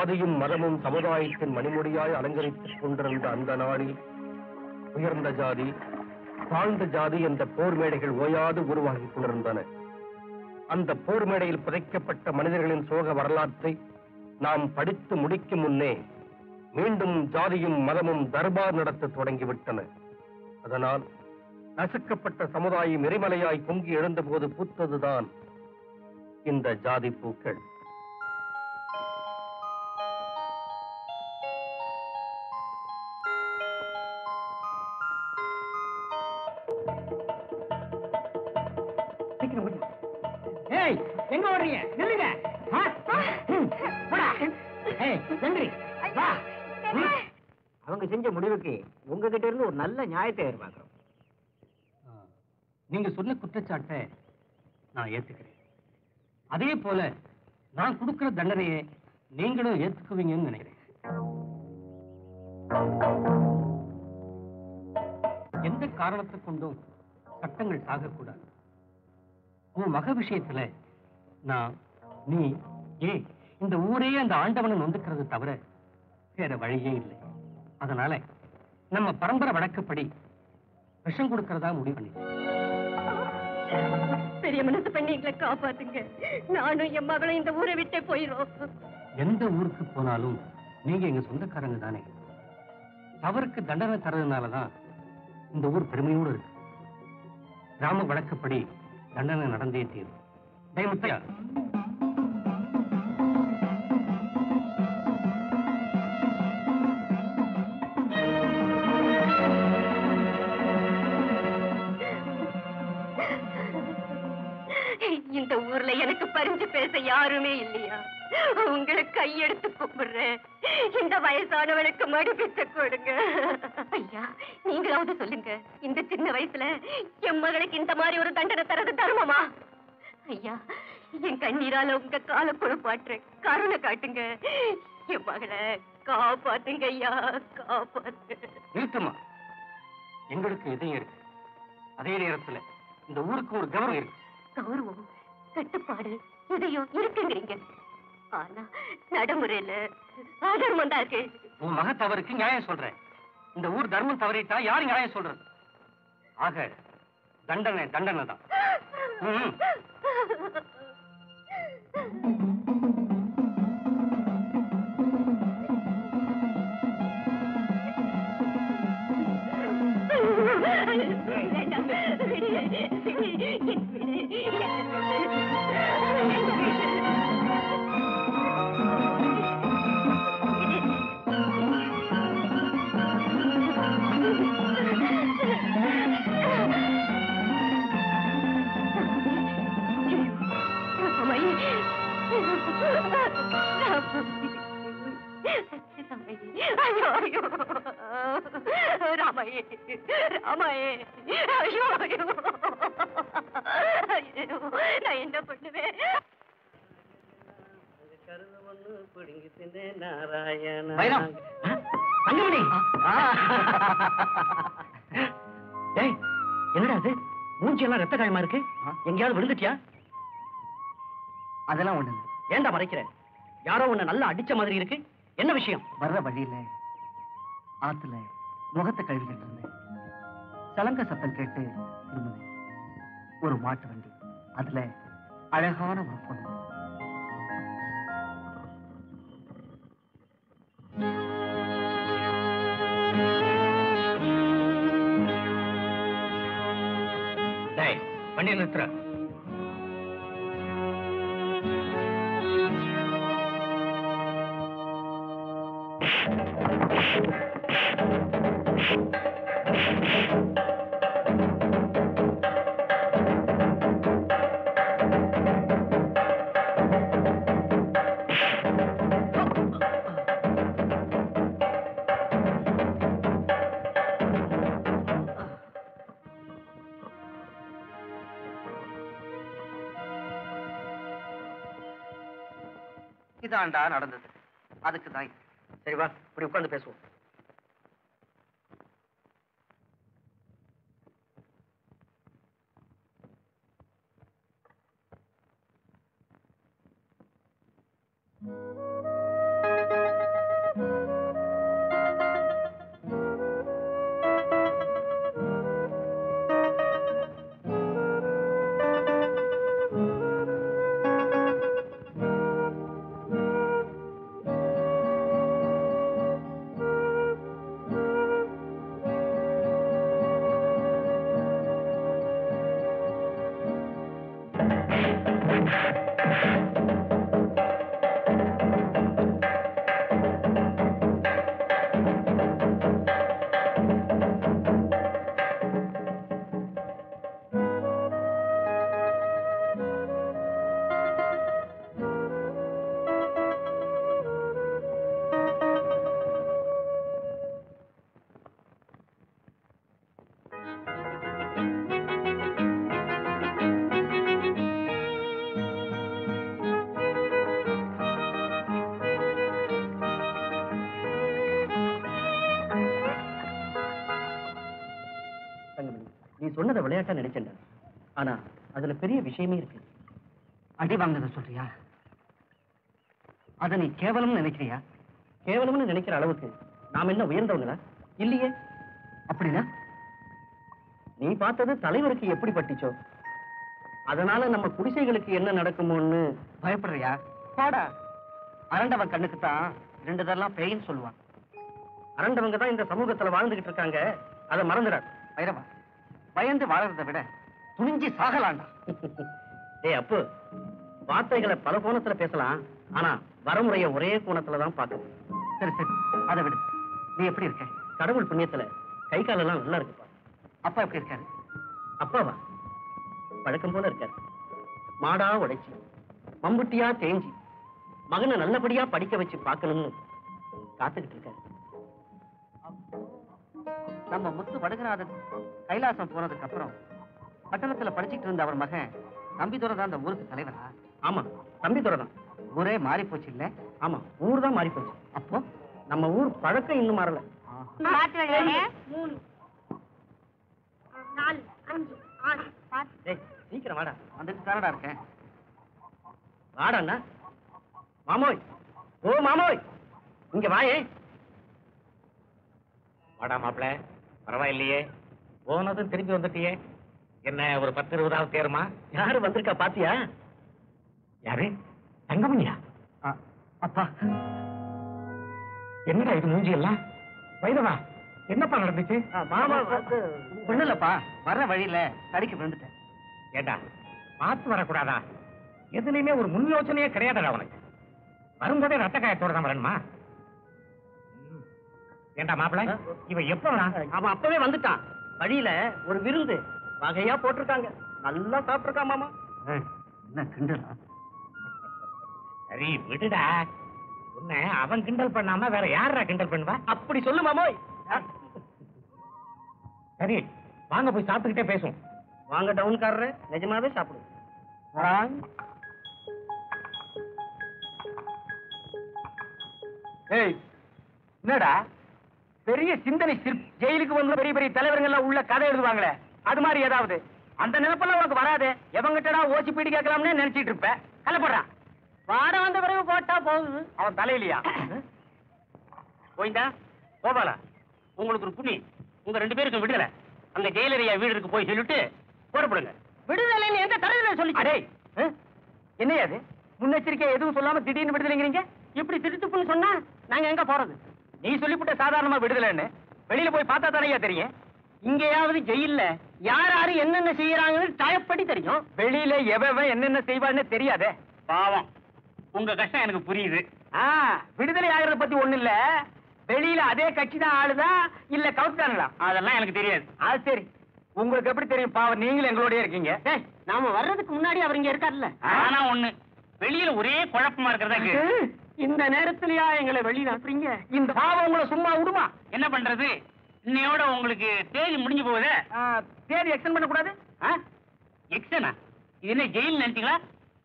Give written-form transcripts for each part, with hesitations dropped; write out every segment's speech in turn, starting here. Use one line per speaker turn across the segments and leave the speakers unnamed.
ஜாதியும் மதமும் சமுதாயத்தின் மணிமுடியாய் அலங்கரித்துக் கொண்டிருந்த அந்த நாளில் உயர்ந்த ஜாதி தாழ்ந்த ஜாதி என்ற போர் மேடைகள் ஓயாது உருவாகிக் கொண்டிருந்தன. அந்த போர் மேடையில் புதைக்கப்பட்ட மனிதர்களின் சோக வரலாற்றை நாம் படித்து முடிக்கும் முன்னே மீண்டும் ஜாதியும் மதமும் தர்பார் நடத்த தொடங்கிவிட்டன. அதனால் நசுக்கப்பட்ட சமுதாயம் எரிமலையாய் பொங்கி எழுந்தபோது பூத்ததுதான் இந்த ஜாதி பூக்கள்.
எங்க ஓடுறீங்க? நில்லுங்க. அவங்க செஞ்ச முடிவுக்கு உங்ககிட்ட இருந்து ஒரு நல்ல நியாயத்தை எதிர்பார்க்கிறோம்.
நீங்க சொன்ன குற்றச்சாட்டை நான் ஏத்துக்கிறேன். அதே போல நான் கொடுக்கிற தண்டனையை நீங்களும் ஏத்துக்குவீங்கன்னு நினைக்கிறேன். எந்த காரணத்தை கொண்டும் சட்டங்கள் சாகக்கூடாது. உன் மக விஷயத்துல நான் நீ ஏன் இந்த ஊரே அந்த ஆண்டவனை நொந்துக்கிறது தவிர வேற வழியே இல்லை. அதனால நம்ம பரம்பரை வழக்கப்படி விஷம் கொடுக்கறதா முடிவு பண்ணிட்டேன்.
பெரிய மனசு பண்ணி எங்களை காப்பாத்துங்க. நானும் என் மகளும் இந்த ஊரை விட்டே போயிடும்.
எந்த ஊருக்கு போனாலும் நீங்க எங்க சொந்தக்காரங்க தானே. தவறுக்கு தண்டனை தரதுனாலதான் இந்த ஊர் பெருமையோடு இருக்கு. கிராம வழக்கப்படி தண்டனை நடந்தே தீரும். முத்தையா,
இந்த ஊர்ல எனக்கு பரிஞ்சு பேச யாருமே இல்லையா? உங்களை கையெடுத்து கும்பிடுறேன். இந்த வயசானவனுக்கு மடிப்பிச்ச கொடுங்க. ஐயா, நீங்களாவது சொல்லுங்க, இந்த சின்ன வயசுல என் மகளுக்கு இந்த மாதிரி ஒரு தண்டனை தரது தர்மமா? ஐயா, என் கண்ணீரால உங்க கால குழப்பாட்டுறேன். கருணை காட்டுங்க. என் மகளை காப்பாத்துங்க ஐயா, காப்பாத்து.
நிறுத்துமா. எங்களுக்கு இதயம் இருக்கு. அதே நேரத்துல இந்த ஊருக்கு ஒரு கௌரவம் இருக்கு.
கௌரவம், கட்டுப்பாடு, இதையும் இருக்குங்கிறீங்க. ஆனா நடைமுறையில அதர்மம் தான் இருக்கு.
உன் மக தவறுக்கு நியாயம் சொல்றேன். இந்த ஊர் தர்மம் தவறிட்டா யாரு நியாயம் சொல்றது? ஆக தண்டனை தண்டனை தான்.
ராமையே, ராமையே, ஐயோ ஐயோ, நான் என்ன பண்ணுவேன்?
என்னடா அது? மூஞ்சியெல்லாம் ரத்த காயமா இருக்கு. எங்கேயாவது விழுந்துட்டியா? அதெல்லாம் ஒண்ணு. ஏண்டா மறைக்கிறேன்? யாரோ உன்னை நல்லா அடிச்ச மாதிரி இருக்கு. என்ன விஷயம்? வர்ற வழியில ஆத்துல முகத்தை கழுவிக்கிட்டு இருந்தேன். சலங்க சத்தம் கேட்டு இருந்தேன். ஒரு மாட்டு வண்டி, அதுல அழகான ஒரு பொண்ணு.
வண்டி நிறுத்துற.
இதாண்டா நடந்தது. அதுக்கு தான். சரி வா, இப்படி உட்கார்ந்து பேசுவோம். நீ சொன்னதை விளையாட்டா நினைச்சேன்டா. ஆனா அதுல பெரிய விஷயமே இருக்கு. அடி வாங்கினதை சொல்றியா? அதை நீ கேவலம்னு நினைக்கிறியா? கேவலம்னு நினைக்கிற அளவுக்கு நாம என்ன உயர்ந்தவங்களா? இல்லையே. அப்படின்னா நீ பார்த்தது தலைவருக்கு எப்படி பட்டுச்சோ, அதனால நம்ம குடிசைகளுக்கு என்ன நடக்குமோன்னு பயப்படுறியா? பாடா. அரண்டவன் கண்ணுக்கு தான் 2 தரலாம் பேயின்னு சொல்லுவான். அரண்டவங்க தான் இந்த சமூகத்துல வாழ்ந்துகிட்டு இருக்காங்க, அதை மறந்துடாது. வைரவா, பயந்து வாழறதை விட துணிஞ்சு சாகலாண்டா. டேய் அப்பு, வார்த்தைகளை பல கோணத்துல பேசலாம், ஆனா வரமுறைய ஒரே கோணத்துல தான் பார்க்கணும். சரி சரி, அதை விடு. நீ எப்படி இருக்க? கடவுள் புண்ணியத்துல கை காலெல்லாம் நல்லா இருக்குப்பா. அப்பா எப்படி இருக்காரு? அப்பாவா? பழக்கம் போல இருக்காரு. மாடா உடைச்சி மம்புட்டியா தேஞ்சி மகனை நல்லபடியா படிக்க வச்சு பார்க்கணும்னு காத்துக்கிட்டு இருக்காரு. நம்ம முத்து வடுகநாதன் கைலாசம் போனதுக்கு அப்புறம் பட்டணத்துல படிச்சுட்டு இருந்த அவர் மகன் தம்பிதுரை தான் அந்த ஊருக்கு தலைவரா? ஆமா, தம்பிதுரை தான். ஊரே மாறி போச்சு இல்ல? ஆமா, ஊர் தான் மாறி போச்சு. அப்போ நம்ம ஊர் பழக்கம் இன்னும் மாறல.
3 4 5 6
சீக்கிரம் வாடா. வந்துட்டு தானடா இருக்கேன். வாடா மாமோய். ஓ மாமோய், இங்க வாயே.
வாடா மாப்பிள, பரவாயில்லையே, போனதும் திரும்பி வந்துட்டியே. என்ன ஒரு 10-20 தேருமா?
யாரு வந்திருக்கா பாத்தியா?
யாரு? தங்கமணியா?
அப்பா,
என்னடா இது மூஞ்சி எல்லாம்? வைரவா, என்னப்பா நடந்துச்சு?
மாமா ஒண்ணு இல்லப்பா, வர்ற வழியில தடிக்கு விழுந்துட்டேன்.
ஏண்டா, பார்த்து வரக்கூடாதா? எதுலையுமே ஒரு முன் யோசனையே கிடையாதுடா உனக்கு. வரும்போதே ரத்த காயத்தோட தான் வரணுமா? ஏண்டா மாப்பிள, இவன் எப்ப வரா?
அவன் அப்பவே வந்துட்டான். வழியில ஒரு விருந்து வகையா போட்டிருக்காங்க, நல்லா சாப்பிட்டுருக்கான் மாமா. என்ன கிண்டலா?
சரி விடுடா, உன்னை அவன் கிண்டல் பண்ணாம வேற யாரா கிண்டல் பண்ணுவா?
அப்படி சொல்லு மாமோய்.
சரி வாங்க போய் சாப்பிட்டுக்கிட்டே பேசுவோம்.
வாங்க டவுன்காரரு, நிஜமாவே சாப்பிடு.
ஏய், என்னடா பெரிய சிந்தனை ஜெயிலுக்கு வந்து பெரிய பெரிய தலைவர்கள் எல்லாம் உள்ள கதை எழுதுவாங்களே, அது மாதிரி ஏதாவது அந்த நினைப்பெல்லாம் உனக்கு வராது. எவங்கிட்டடா ஓசி பீடி கேட்கலாம்னு நினைச்சிட்டு இருப்ப. கலப்படுறான்.
வாட வந்த பிறகு போட்டா போகுது.
அவன் தலையிலையா?
போயிந்தா கோபாலா, உங்களுக்கு ஒரு புண்ணி, உங்க 2 பேருக்கு விடுதலை. அந்த ஜெயிலரியா வீடுக்கு போய் சொல்லிட்டு போடப்படுங்க. விடுதலைன்னு எந்த தலையில சொல்லி?
அடே, என்னையா அது? முன்னெச்சரிக்கை எதுவும் சொல்லாம திடீர்னு விடுதலைங்கிறீங்க?
இப்படி திருத்துப்புன்னு சொன்னா நாங்க எங்க போறது?
நீ சொல்லிவிட்ட சாதாரணமா விடுதலைன்னு வெளியில போய் பார்த்தா தானையா தெரியும்.
இங்கேயாவது ஜெயில்ல யார் யாரு என்னென்ன செய்யறாங்கன்னு டயப்படி தெரியும்.
வெளியில எவன் என்னென்ன செய்வான்னு தெரியாதே.
பாவம், உங்க கஷ்டம் எனக்கு புரியுது.
விடுதலை ஆகிறத பத்தி ஒண்ணு இல்ல. வெளியில அதே கட்சி தான் ஆளுதான் இல்ல கவுத்தானுங்களா?
அதெல்லாம் எனக்கு தெரியாது.
அது சரி, உங்களுக்கு எப்படி தெரியும்? பாவம், நீங்களும் எங்களோடய இருக்கீங்க.
நாம வர்றதுக்கு முன்னாடி அவர் இங்க இருக்காருல்ல. ஆனா ஒண்ணு, வெளியில ஒரே குழப்பமா இருக்கிறதா. இந்த நேரத்திலயா எங்களை வெளியில அனுப்புறீங்க?
இந்த பாவம் உங்களை சும்மா விடுமா?
என்ன பண்றது, இன்னையோட உங்களுக்கு தேதி முடிஞ்சு போகுது.
தேதி எக்ஸ்டெண்ட் பண்ண கூடாது.
எக்ஸ்டனா? இது என்ன ஜெயில் நினைச்சீங்களா,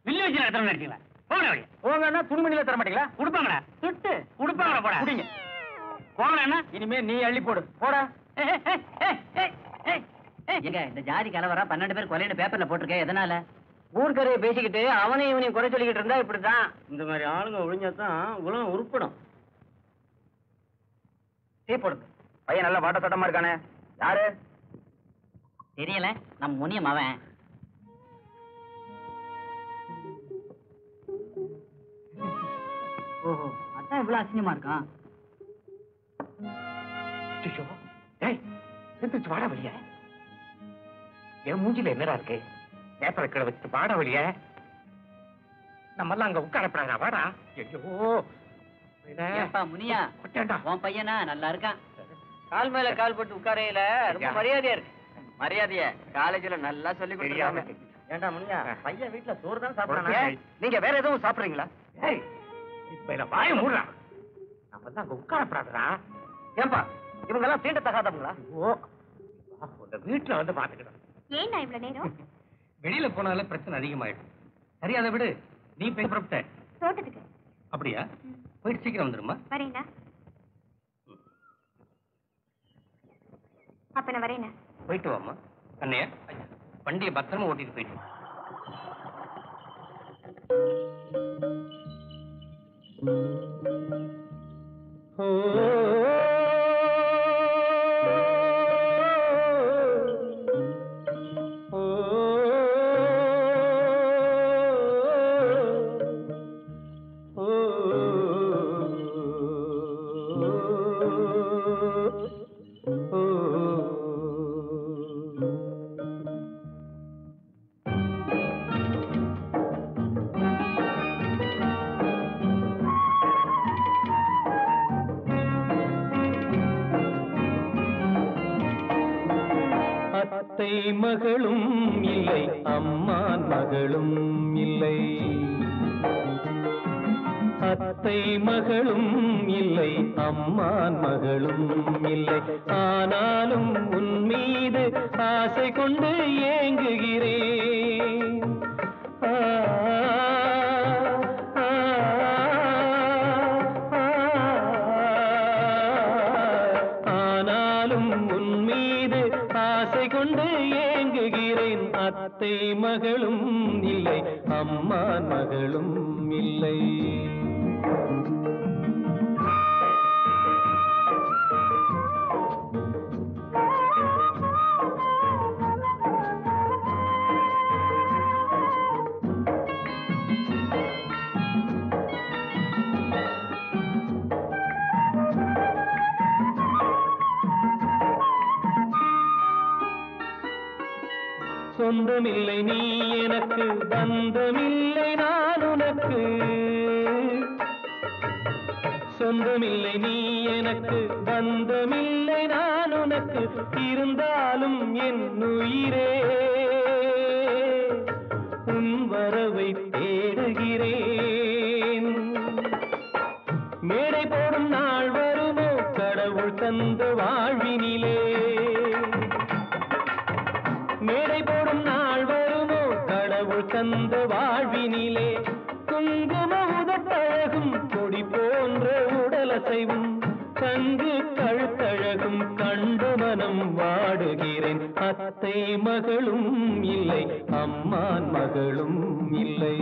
வில்லேஜ் நடத்துறோம் நினைச்சீங்களா? போன வழி
போங்கன்னா துணிமணியில தர மாட்டீங்களா?
கொடுப்பாங்கடா, சுட்டு கொடுப்பாங்கடா. போட
குடிங்க.
போங்கடா.
இனிமே நீ அள்ளி போடு. போடா.
ஏங்க, இந்த ஜாதி கலவரம் 12 பேர் கொலைன்னு பேப்பர்ல போட்டிருக்கேன். எதனால? ஊர்க்கரையை பேசிக்கிட்டு அவனையும் இவனையும் குறை சொல்லிக்கிட்டு இருந்தா இப்படிதான். இந்த மாதிரி ஆளுங்க ஒழிஞ்சாதான் உலகம் உருப்படும்.
டீ போடுங்க. பையன் நல்லா வாட்ட சட்டமா இருக்கானே, யாரு?
தெரியல, நம்ம முனியம் அவன். ஓஹோ, அதான் இவ்வளவு அசிங்கமா இருக்கான்.
வாட வழிய என் மூஞ்சில என்னடா இருக்கு? பேப்பரை கீழே வச்சுட்டு வாட வழிய நம்ம எல்லாம் அங்க உட்காரப்படாதா? வாடா.
ஏப்பா முனியா, உன் பையனா நல்லா இருக்கான். கால் மேல கால் போட்டு உட்காரையில ரொம்ப மரியாதையா இருக்கு. மரியாதைய காலேஜ்ல நல்லா சொல்லி கொடுத்துருக்காங்க. ஏண்டா முனியா, பையன் வீட்டுல சோறு தான் சாப்பிடுறாங்க,
நீங்க வேற எதுவும் சாப்பிடுறீங்களா?
இப்ப என்ன வாய மூடுறா. நம்ம எல்லாம் அங்க உட்காரப்படாதா?
ஏன்பா இவங்க எல்லாம் தீண்ட தகாதவங்களா?
உங்க வீட்டுல வந்து பாத்துக்கிட்டோம்.
ஏன் இவ்வளவு நேரம்?
வெளியில போனால பிரச்சனை அதிகமாயிடும். சரி, அதை விடு. நீ போய் புறப்பட்ட?
தோட்டத்துக்கு.
அப்படியா? போயிட்டு சீக்கிரம் வந்துருமா?
வரேனா? அப்ப நான் வரேனா?
போயிட்டு வாமா. அண்ணையா வண்டியை பத்திரமா ஓட்டிட்டு போயிட்டு
அத்தை மகளும் இல்லை, அம்மான் மகளும் இல்லை. அத்தை மகளும் இல்லை, அம்மான் மகளும் இல்லை. ஆனாலும் உன் மீது ஆசை கொண்டு ஏங்குகிறேன். ஆனாலும் உன் மீது ஆசை கொண்டு ஏங்குகிறேன். அத்தை மகளும் இல்லை, அம்மான் மகளும் இல்லை. சொந்தமில்லை நீ எனக்கு, பந்தமில்லை நான் உனக்கு. சொந்தமில்லை நீ எனக்கு, பந்தமில்லை நான் உனக்கு. இருந்தாலும் என் உயிரே உன் வரவை தேடுகிறேன். மேடை போடும் நாள் வருமோ கடவுள் தந்த வாழ்வினிலே. மேடை போடும் நாள் வருமோ கடவுள் தந்த வாழ்வினிலே. குங்கும உதட்டழகும் கொடி போன்ற உடலசைவும் தங்கு கழுத்தழகும் கண்டு மனம் வாடுகிறேன். அத்தை மகளும் இல்லை, அம்மான் மகளும் இல்லை.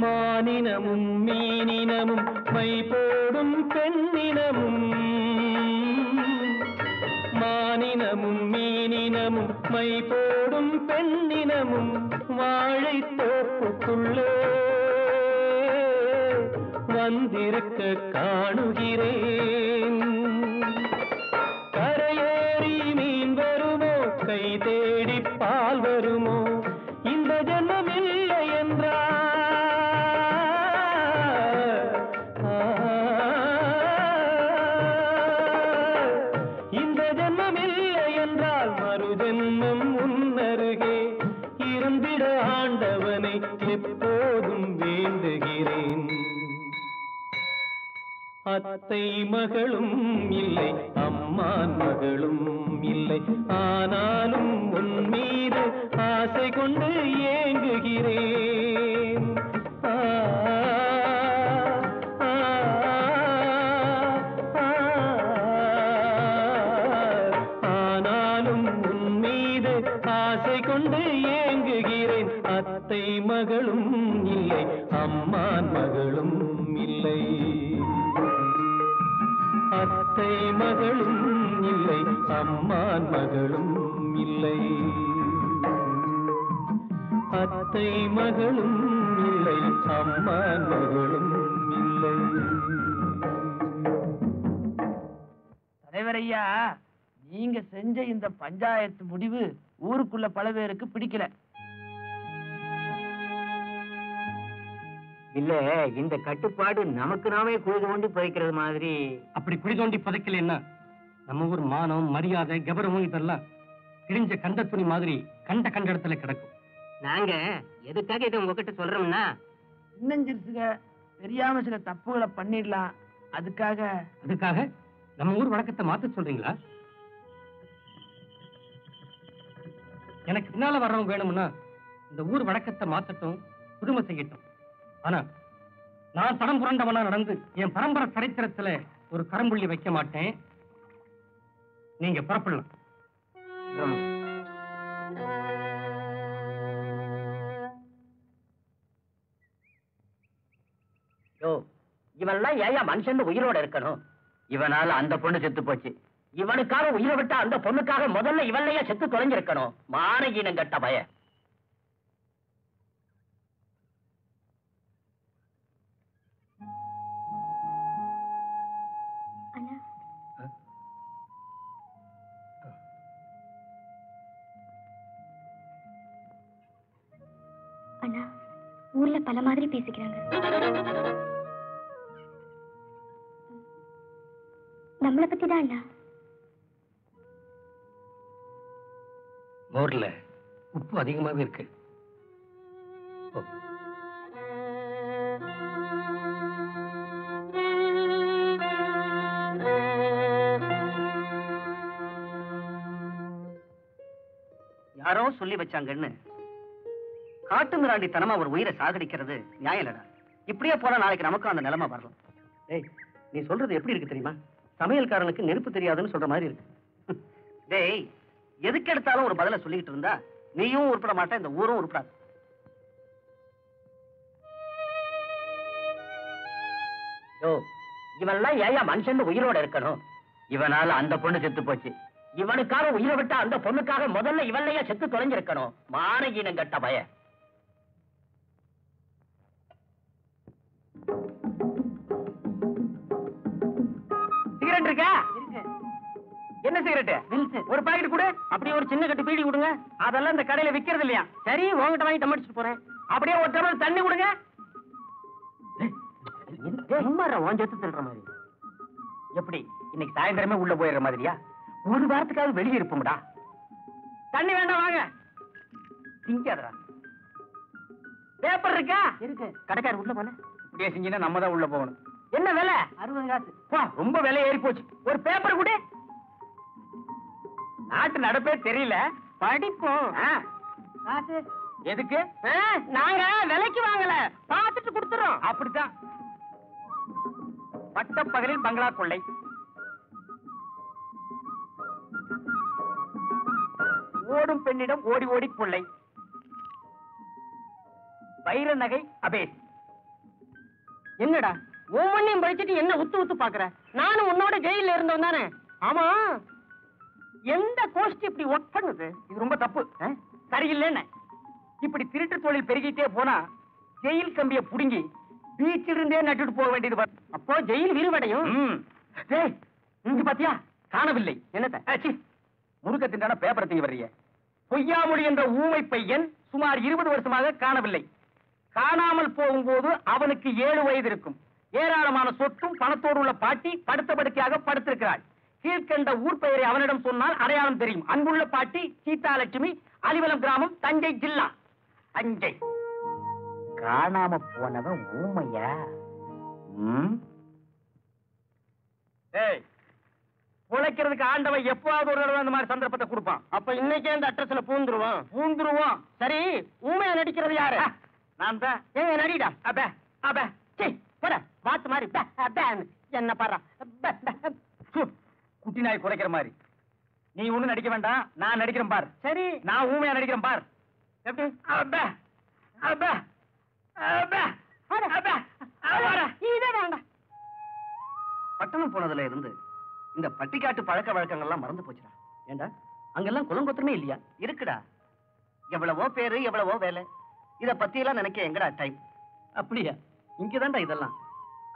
மானினமும் மீனினமும் மை போடும் பெண்ணினமும். மானினமும் மீனினமும் மை போடும் பெண்ணினமும் வாழைத் தோப்புக்குள்ளே வந்திருக்க காணுகிறேன். கரையேறி மீன் வருமோ, கை தேடி பால் வருமோ, இந்த ஜென்மம் இல்லை என்றால் மறு ஜென்மம் உன்னருகே இருந்திட ஆண்டவனை எப்போதும் வேண்டுகிறேன். அத்தை மகளும் இல்லை, அம்மான் மகளும் இல்லை. ஆனாலும் உன் மீது ஆசை கொண்டு ஏங்குகிறேன். ஆனாலும் உன் மீது ஆசை கொண்டு ஏங்குகிறேன். அத்தை மகளும் இல்லை, அம்மான் மகளும் இல்லை. அத்தை மகளும் இல்லை, அம்மான் மகளும் இல்லை. அத்தை மகளும் இல்லை, அம்மான் மகளும் இல்லை.
தலைவரையா, நீங்க செஞ்ச இந்த பஞ்சாயத்து முடிவு ஊருக்குள்ள பல பேருக்கு பிடிக்கல.
இல்ல, இந்த கட்டுப்பாடு நமக்கு நாமே குழி தோண்டி புதைக்கிறது மாதிரி.
அப்படி குழி தோண்டி புதைக்கலன்னா நம்ம ஊர் மானம், மரியாதை, கௌரவம் இதெல்லாம் கிழிஞ்ச கண்ட துணி மாதிரி கண்ட இடத்துல கிடக்கும்.
நாங்க எதுக்காக இதை உங்ககிட்ட சொல்றோம்னா,
இன்னஞ்சிருச்சுங்க தெரியாம சில தப்புகளை பண்ணிடலாம்.
அதுக்காக நம்ம ஊர் வழக்கத்தை மாத்த சொல்றீங்களா? எனக்கு பின்னால வர்றவங்க வேணும்னா இந்த ஊர் வழக்கத்தை மாத்தட்டும், புதுமை செய்யட்டும். ஆனா நான் தடம் புரண்டவனா நடந்து என் பரம்பரை சரித்திரத்துல ஒரு கரம்புள்ளி வைக்க மாட்டேன். நீங்க புறப்படலாம்.
இவன்லாம் ஏயா மனுஷன் உயிரோட இருக்கணும்? இவனால அந்த பொண்ணு செத்து போச்சு. இவனுக்காக உயிரை விட்டா அந்த பொண்ணுக்காக முதல்ல இவன்லையா செத்து தொலைஞ்சிருக்கணும். மானகீனம் கட்ட பய.
அண்ணா, ஊர்ல பல மாதிரி பேசிக்கிறாங்க. நம்மளை பத்தி தான் அண்ணா.
மோர்ல உப்பு அதிகமாவே இருக்கு.
யாரோ சொல்லி வச்சாங்கன்னு காட்டு மிராண்டி தனமா ஒரு உயிரை சாகடிக்கிறது நியாயம் இல்லடா. இப்படியே போனா நாளைக்கு நமக்கும் அந்த நிலைமை வரலாம். டேய், நீ சொல்றது எப்படி இருக்கு தெரியுமா? சமையல்காரனுக்கு நெருப்பு தெரியாதுன்னு சொல்ற மாதிரி இருக்கு. டேய், எதுக்கு எடுத்தாலும் ஒரு பதில சொல்லிக்கிட்டு இருந்தா நீயும் உருப்பட மாட்டேன், இந்த ஊரும் உருப்படாது. இவன்லாம் ஏயா மனுஷன் உயிரோட இருக்கணும்? இவனால அந்த பொண்ணு செத்து போச்சு. இவனுக்காக உயிரை விட்டா அந்த பொண்ணுக்காக முதல்ல இவன்லையா செத்து தொலைஞ்சிருக்கணும். மானகீனம் கட்ட பய. சிகரெட் இருக்கா? என்ன சிகரெட்? ஒரு பாக்கெட் கொடு. அப்படியே ஒரு சின்ன கட்டு பீடி கொடுங்க. அதெல்லாம் இந்த கடையில விக்கிறது இல்லையா? சரி, உங்ககிட்ட வாங்கி டமடிச்சுட்டு போறேன். அப்படியே ஒரு டம்ளர் தண்ணி கொடுங்க. சொல்ற மாதிரி எப்படி இன்னைக்கு சாயந்தரமே உள்ள போயிடுற மாதிரியா? ஒரு வாரத்துக்காவது வெளியே இருப்போம்டா. தண்ணி வேண்டாம், வாங்க. திங்காதடா. பேப்பர் இருக்கா? இருக்கு. கடைக்காரர் உள்ள போன இப்படியே செஞ்சீங்கன்னா நம்ம தான் உள்ள போகணும். என்ன விலை? 60 காசு. ரொம்ப விலை ஏறி போச்சு. ஒரு பேப்பர் கூட. நாட்டு நடப்பே தெரியல, படிப்போம். காசு எதுக்கு? நாங்க விலைக்கு வாங்கல, பார்த்துட்டு கொடுத்துறோம். அப்படித்தான். பட்டப்பகலில் பங்களா கொள்ளை, ஓடும் பெண்ணிடம் ஓடி ஓடி கொள்ளை, வைர நகை அபேஸ். என்னடா ஒவ்வொன்னையும் படிச்சுட்டு என்ன உத்து உத்து பாக்குற? நானும் உன்னோட ஜெயில இருந்தவன் தானே. ஆமா, எந்த கோஷ்டி இப்படி ஒர்க் பண்ணுது? இது ரொம்ப தப்பு, சரியில்லைன்னு. இப்படி திருட்டு தொழில் பெருகிட்டே போனா ஜெயில் கம்பிய புடுங்கி பீச்சில் இருந்தே நட்டுட்டு போக வேண்டியது. அப்போ ஜெயில் விரிவடையும். இங்க பாத்தியா? காணவில்லை. என்னத்த முருக திண்டான பேப்பரை தீங்க வர்றீங்க. பொய்யாமொழி என்ற ஊமை பையன் சுமார் 20 வருஷமாக காணவில்லை. காணாமல் போகும்போது அவனுக்கு 7 வயது இருக்கும். ஏராளமான சொத்தும் பணத்தோடு உள்ள பாட்டி படுத்த படுக்கையாக படுத்திருக்கிறாள். கீழ்கண்ட ஊர் பெயரை அவனிடம் சொன்னால் அடையாளம் தெரியும். அன்புள்ள பாட்டி சீதாலட்சுமி, அலிவலம் கிராமம், தஞ்சை ஜில்லா. தஞ்சை. காணாம போனவன் ஊமையா? உழைக்கிறதுக்கு ஆண்டவன் எப்பவாவது ஒரு தடவை அந்த மாதிரி சந்தர்ப்பத்தை கொடுப்பான். அப்ப இன்னைக்கே அந்த அட்ரஸ்ல பூந்துருவான். சரி, ஊமையா நடிக்கிறது யாரு? நான் தான். ஏங்க நடிடா. அப்ப அப்ப போட பாத்து மாதிரி என்ன பாரு, குட்டி நாய் குறைக்கிற மாதிரி. நீ ஒண்ணு நடிக்க வேண்டாம், நான் நடிக்கிறேன் பார். சரி, நான் ஊமையா நடிக்கிறேன் பார். எப்படி? பட்டணம் போனதுல இருந்து இந்த பட்டிக்காட்டு பழக்க வழக்கங்கள்லாம் மறந்து போச்சுடா. ஏண்டா அங்கெல்லாம் குலங்கொத்தமே இல்லையா? இருக்குடா. எவ்வளவோ பேரு, எவ்வளவோ வேலை. இத பத்தி எல்லாம் நினைக்க எங்கடா டைம்? அப்படியா? இங்கதான்டா இதெல்லாம்.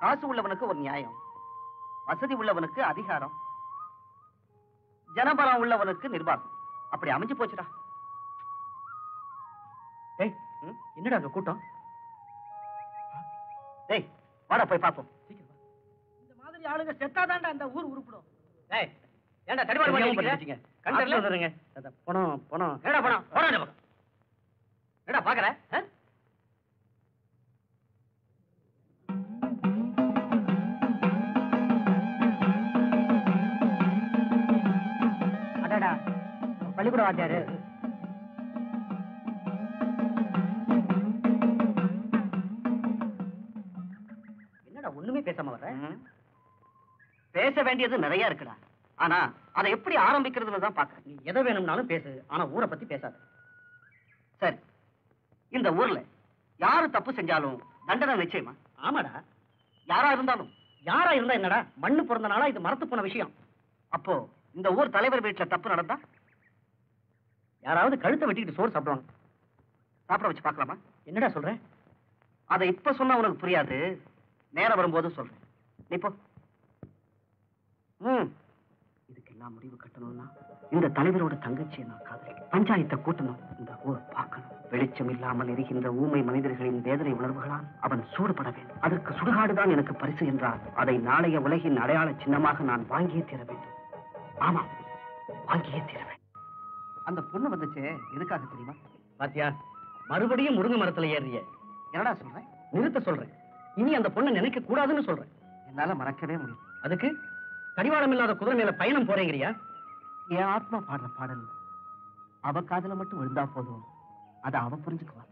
காசு உள்ளவனுக்கு ஒரு நியாயம், வசதி உள்ளவனுக்கு அதிகாரம், ஜனபலம் உள்ளவனுக்கு நிர்வாகம். அப்படி அமைஞ்சு போச்சுடா. என்னடா அங்க கூட்டம்? டேய், வாடா போய் பாப்போம். இந்த மாதிரி ஆளுங்க செத்தாதான்டா அந்த ஊர் உருப்படும். டேய், ஏன்டா தடிமாறு பண்ணிட்டீங்க? கண்டறல வந்துருங்க. பணம் ஏடா பணம்? போடா. ஏடா பாக்குற? பள்ளிக்கூட வாத்தியாரு. என்னடா ஒண்ணுமே பேசாம வர்ற? பேச வேண்டியது நிறைய இருக்குடா. ஆனா அதை எப்படி ஆரம்பிக்கிறதுல தான் பாக்க. நீ எதை வேணும்னாலும் பேசு, ஆனா ஊரை பத்தி பேசாத. சரி, இந்த ஊர்ல யாரு தப்பு செஞ்சாலும் தண்டனை நிச்சயமா? ஆமாடா. யாரா இருந்தாலும். யாரா இருந்தா என்னடா, மண்ணு பிறந்தனால இது மரத்து போன விஷயம். அப்போ இந்த ஊர் தலைவர் வீட்டுல தப்பு நடந்தா யாராவது கழுத்தை வெட்டிட்டு சோறு சாப்பிடுவாங்க. சாப்பிட வச்சு பார்க்கலாமா? என்னடா சொல்ற? அதை இப்ப சொன்னா உனக்கு புரியாது, நேரம் வரும்போது சொல்றேன். நீ போ. இதுக்கெல்லாம் முடிவு கட்டணும்னா இந்த தலைவரோட தங்கச்சியை நான் காதலிக்கிறேன். பஞ்சாயத்தை கூட்டணும், இந்த ஊர் பார்க்கணும். வெளிச்சம் இல்லாமல் எரிகின்ற ஊமை மனிதர்களின் வேதனை உணர்வுகளால் அவன் சூடுபட வேண்டும். அதற்கு சுடுகாடுதான் எனக்கு பரிசு என்றால் அதை நாளைய உலகின் அடையாள சின்னமாக நான் வாங்கியே தீர வேண்டும். ஆமா, வாங்கியே தீர வேண்டும். அந்த பொண்ணு வந்துச்சு எதுக்காக தெரியுமா? பாத்தியா, மறுபடியும் முருங்கை மரத்துல ஏறிய. என்னடா சொல்றேன்? நிறுத்த சொல்றேன். இனி அந்த பொண்ணை நினைக்க கூடாதுன்னு சொல்றேன். என்னால மறக்கவே முடியும். அதுக்கு கடிவாளம் இல்லாத குதிரை மேல பயணம் போறேங்கிறியா? என் ஆத்மா பாடுற பாடல் அவ காதுல மட்டும் விழுந்தா போதும், அதை அவ புரிஞ்சுக்குவா.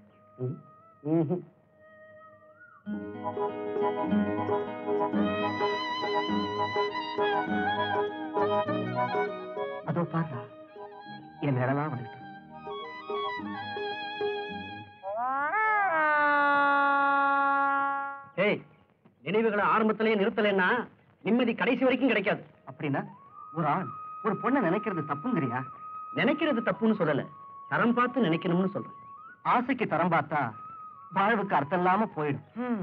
அதோ பாரு, என் நிழலா வந்துட்டு. ஏய், நினைவுகளை ஆரம்பத்திலேயே நிறுத்தலைன்னா நிம்மதி கடைசி வரைக்கும் கிடைக்காது. அப்படின்னா ஒரு ஆண் ஒரு பொண்ணை நினைக்கிறது தப்புங்கிறியா? நினைக்கிறது தப்புன்னு சொல்லல, தரம் பார்த்து நினைக்கணும்னு சொல்றேன். ஆசைக்கு தரம் பார்த்தா வாழ்வுக்கு அர்த்தம் இல்லாம போயிடும்.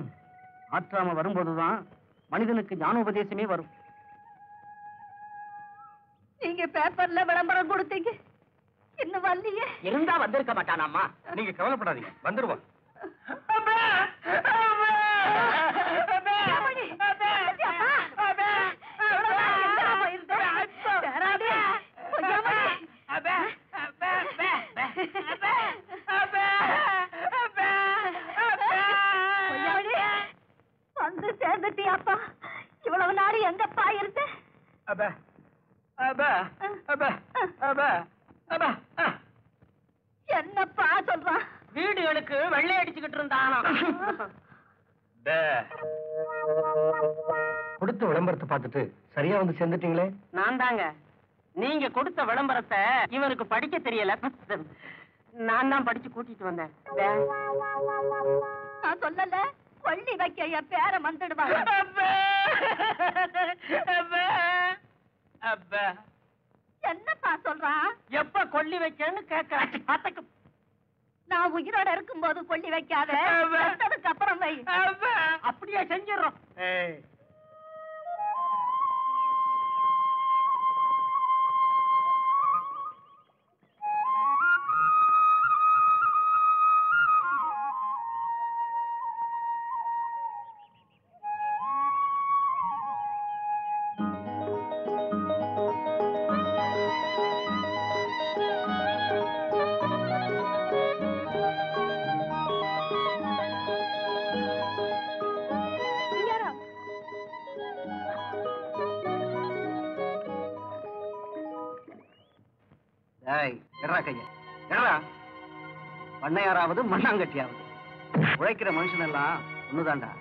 ஆற்றாம வரும்போதுதான் மனிதனுக்கு ஞானோபதேசமே வரும்.
நீங்க பேப்பர்ல விளம்பரம் கொடுத்தீங்க, இன்னும் வரலையே.
இருந்தா வந்திருக்க மாட்டானாமா.
நீங்க கவலைப்படாதீங்க, வந்துருவான்.
வந்து சேர்ந்துட்டியாப்பா? இவ்வளவு நாடு எங்கப்பா இருந்த? என்னப்பா சொல்றான்?
வீடுகளுக்கு வெள்ளை அடிச்சுக்கிட்டு இருந்தானா.
கொடுத்த விளம்பரத்தை பார்த்துட்டு சரியா வந்து சேர்ந்துட்டீங்களே.
நான் தாங்க. நீங்க கொடுத்த விளம்பரத்தை இவருக்கு படிக்க தெரியல, நான் தான் படிச்சு கூட்டிட்டு வந்தேன்.
நான் சொல்லல, கொள்ளி வைக்க என் பேரை வந்துடுவாங்க. என்னப்பா சொல்றான்?
எப்ப கொல்லி வைக்கன்னு கேட்க.
நான் உயிரோட இருக்கும்போது கொள்ளி வைக்காத, செத்ததுக்கு அப்புறம் வை.
அப்படியே செஞ்சிடறோம். பண்ணையாராவது மண்ணாங்கட்டியாவது உழைக்கிற மனுஷன் எல்லாம் ஒண்ணுதான்டா.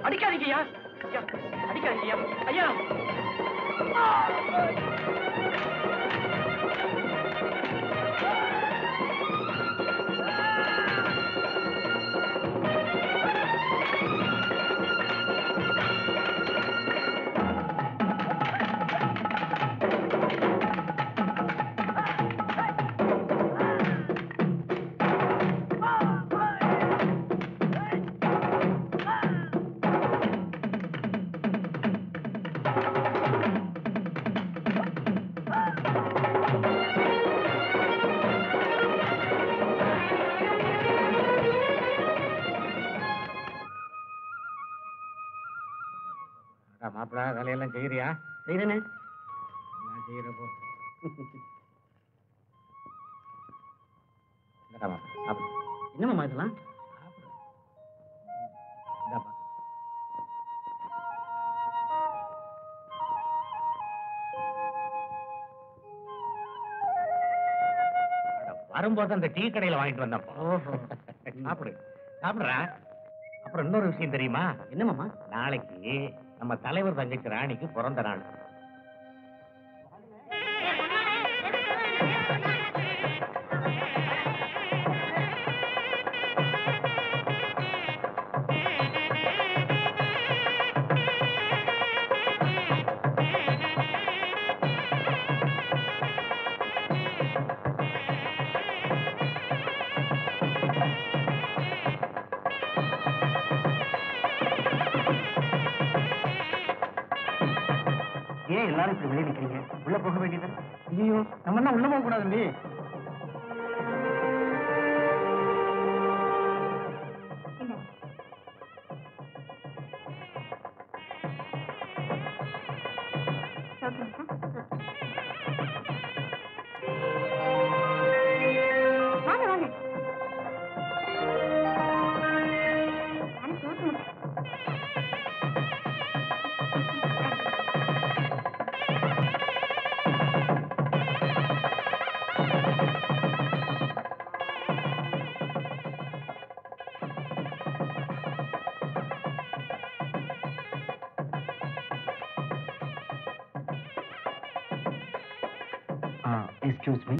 அடிக்காதீங்கய்யா. ஐயா, அடிக்காதீங்கய்யா. ஐயா.
மாப்பிள வேலையெல்லாம் செய்யறியா?
செய்யறேனே.
நான் செய்யறப்போ
என்னமாமா இதெல்லாம்?
வரும்போது அந்த டீ கடையில வாங்கிட்டு வந்தப்போ. சாப்பிடு சாப்பிடுறா. அப்புறம் இன்னொரு விஷயம் தெரியுமா?
என்னமாமா?
நாளைக்கு நம்ம தலைவர் தங்கச்சி ராணிக்கு பிறந்த நாள்.
ஏன் எல்லாரும் இப்படி வெளியே நிக்கிறீங்க? உள்ள போக வேண்டியது.
ஐயோ, நம்ம என்ன உள்ள போக கூடாது.
வாங்க வாங்க.
Excuse me.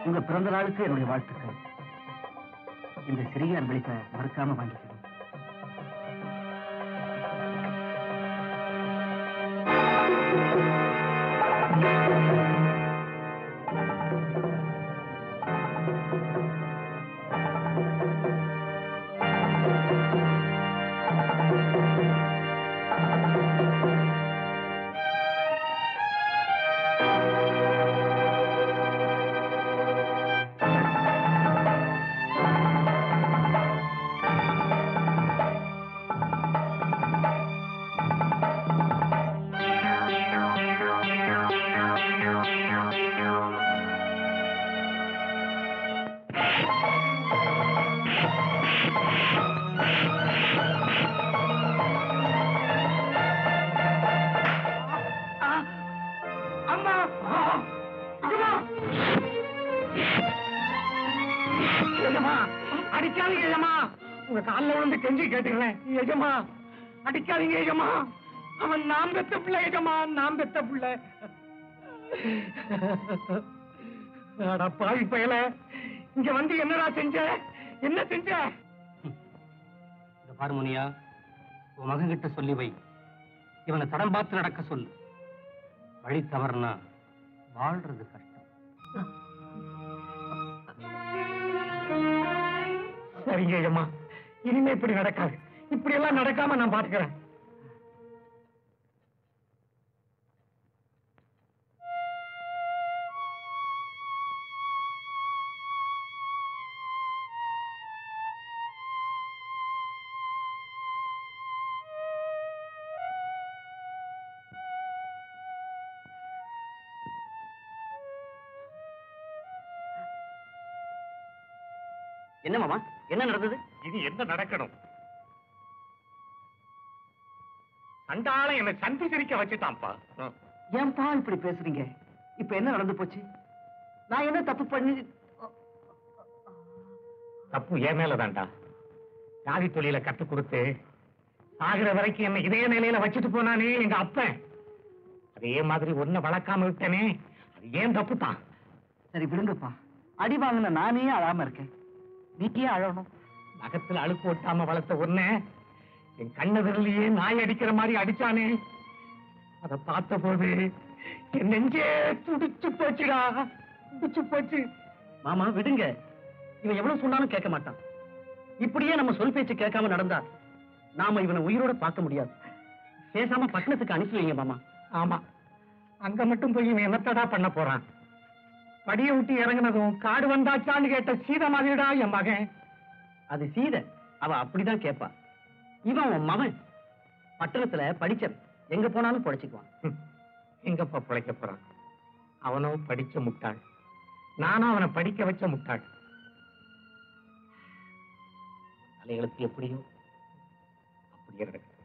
உங்க பிறந்த நாளுக்கு என்னுடைய வாழ்த்துக்கள். இந்த சிறிய அன்பளிப்பை மறக்காம வாங்கிக்கணும்.
அடிக்காதீங்க எஜமா. உங்க காலில் விழுந்து கெஞ்சி கேட்டுக்கிறேன் எஜமா. அடிக்காதீங்க எஜமா. அவன் நாம் பெத்த பிள்ளை எஜமா, நாம் பெத்த பிள்ளை. பாவி பயல, இங்க வந்து என்னடா செஞ்ச? என்ன செஞ்ச?
இந்த பார்முனியா, உன் மகன் கிட்ட சொல்லி வை. இவனை தடம் பார்த்து நடக்க சொல்லு. வழி தவறுனா வாழ்றது கஷ்டம்.
சரிங்க ஐயம்மா, இனிமே இப்படி நடக்காது. இப்படி எல்லாம் நடக்காம நான் பாத்துக்கிறேன்.
என்ன மாமா, என்ன நடந்தது?
இது என்ன நடக்கணும்? சண்டாளம் என்னை சந்தி சிரிக்க வச்சுட்டான்ப்பா.
ஏன்பா இப்படி பேசுறீங்க? இப்ப என்ன நடந்து போச்சு? நான் என்ன தப்பு பண்ணி?
தப்பு என் மேலதான்டா. ஜாதி தொழில கத்துக் கொடுத்து சாகிற வரைக்கும் என்ன இதே நிலையில வச்சுட்டு போனானே எங்க அப்பன். அதே மாதிரி ஒன்ன வளர்க்காம விட்டனே, அது ஏன் தப்பு தான்.
சரி விடுங்கப்பா, அடி வாங்கின நானே அழாம இருக்கேன், நீ ஏன் அழணும்?
நகத்துல அழுக்கு ஓட்டாம வளர்த்த ஒன்ன என் கண்ணதிலேயே நாய் அடிக்கிற மாதிரி அடிச்சானே, அதை பார்த்த போது என் நெஞ்சே துடிச்சு போச்சுடா, துடிச்சு போச்சு.
மாமா விடுங்க, இவன் எவ்வளவு சொன்னாலும் கேட்க மாட்டான். இப்படியே நம்ம சொல் பேச்சு கேட்காம நடந்தா நாம இவனை உயிரோட பார்க்க முடியாது. பேசாம பட்டணத்துக்கு அனுப்பி வைங்க மாமா.
ஆமா, அங்க மட்டும் போய் இவன் என்னத்தடா பண்ண போறான்? படியை விட்டு இறங்கினதும் காடு வந்தாச்சான்னு கேட்ட சீதை மாதிரிடா என் மகன்.
அது சீதை, அவ அப்படிதான் கேட்பா. இவன் உன் மகன், பட்டணத்துல படிச்ச, எங்க போனாலும் பொழைச்சுக்குவான்.
எங்கப்பா பிழைக்க போறான்? அவனும் படிச்ச முட்டாள், நானும் அவனை படிக்க வச்ச முட்டாள். அலைகளுக்கு எப்படியோ அப்படியே நடக்குது.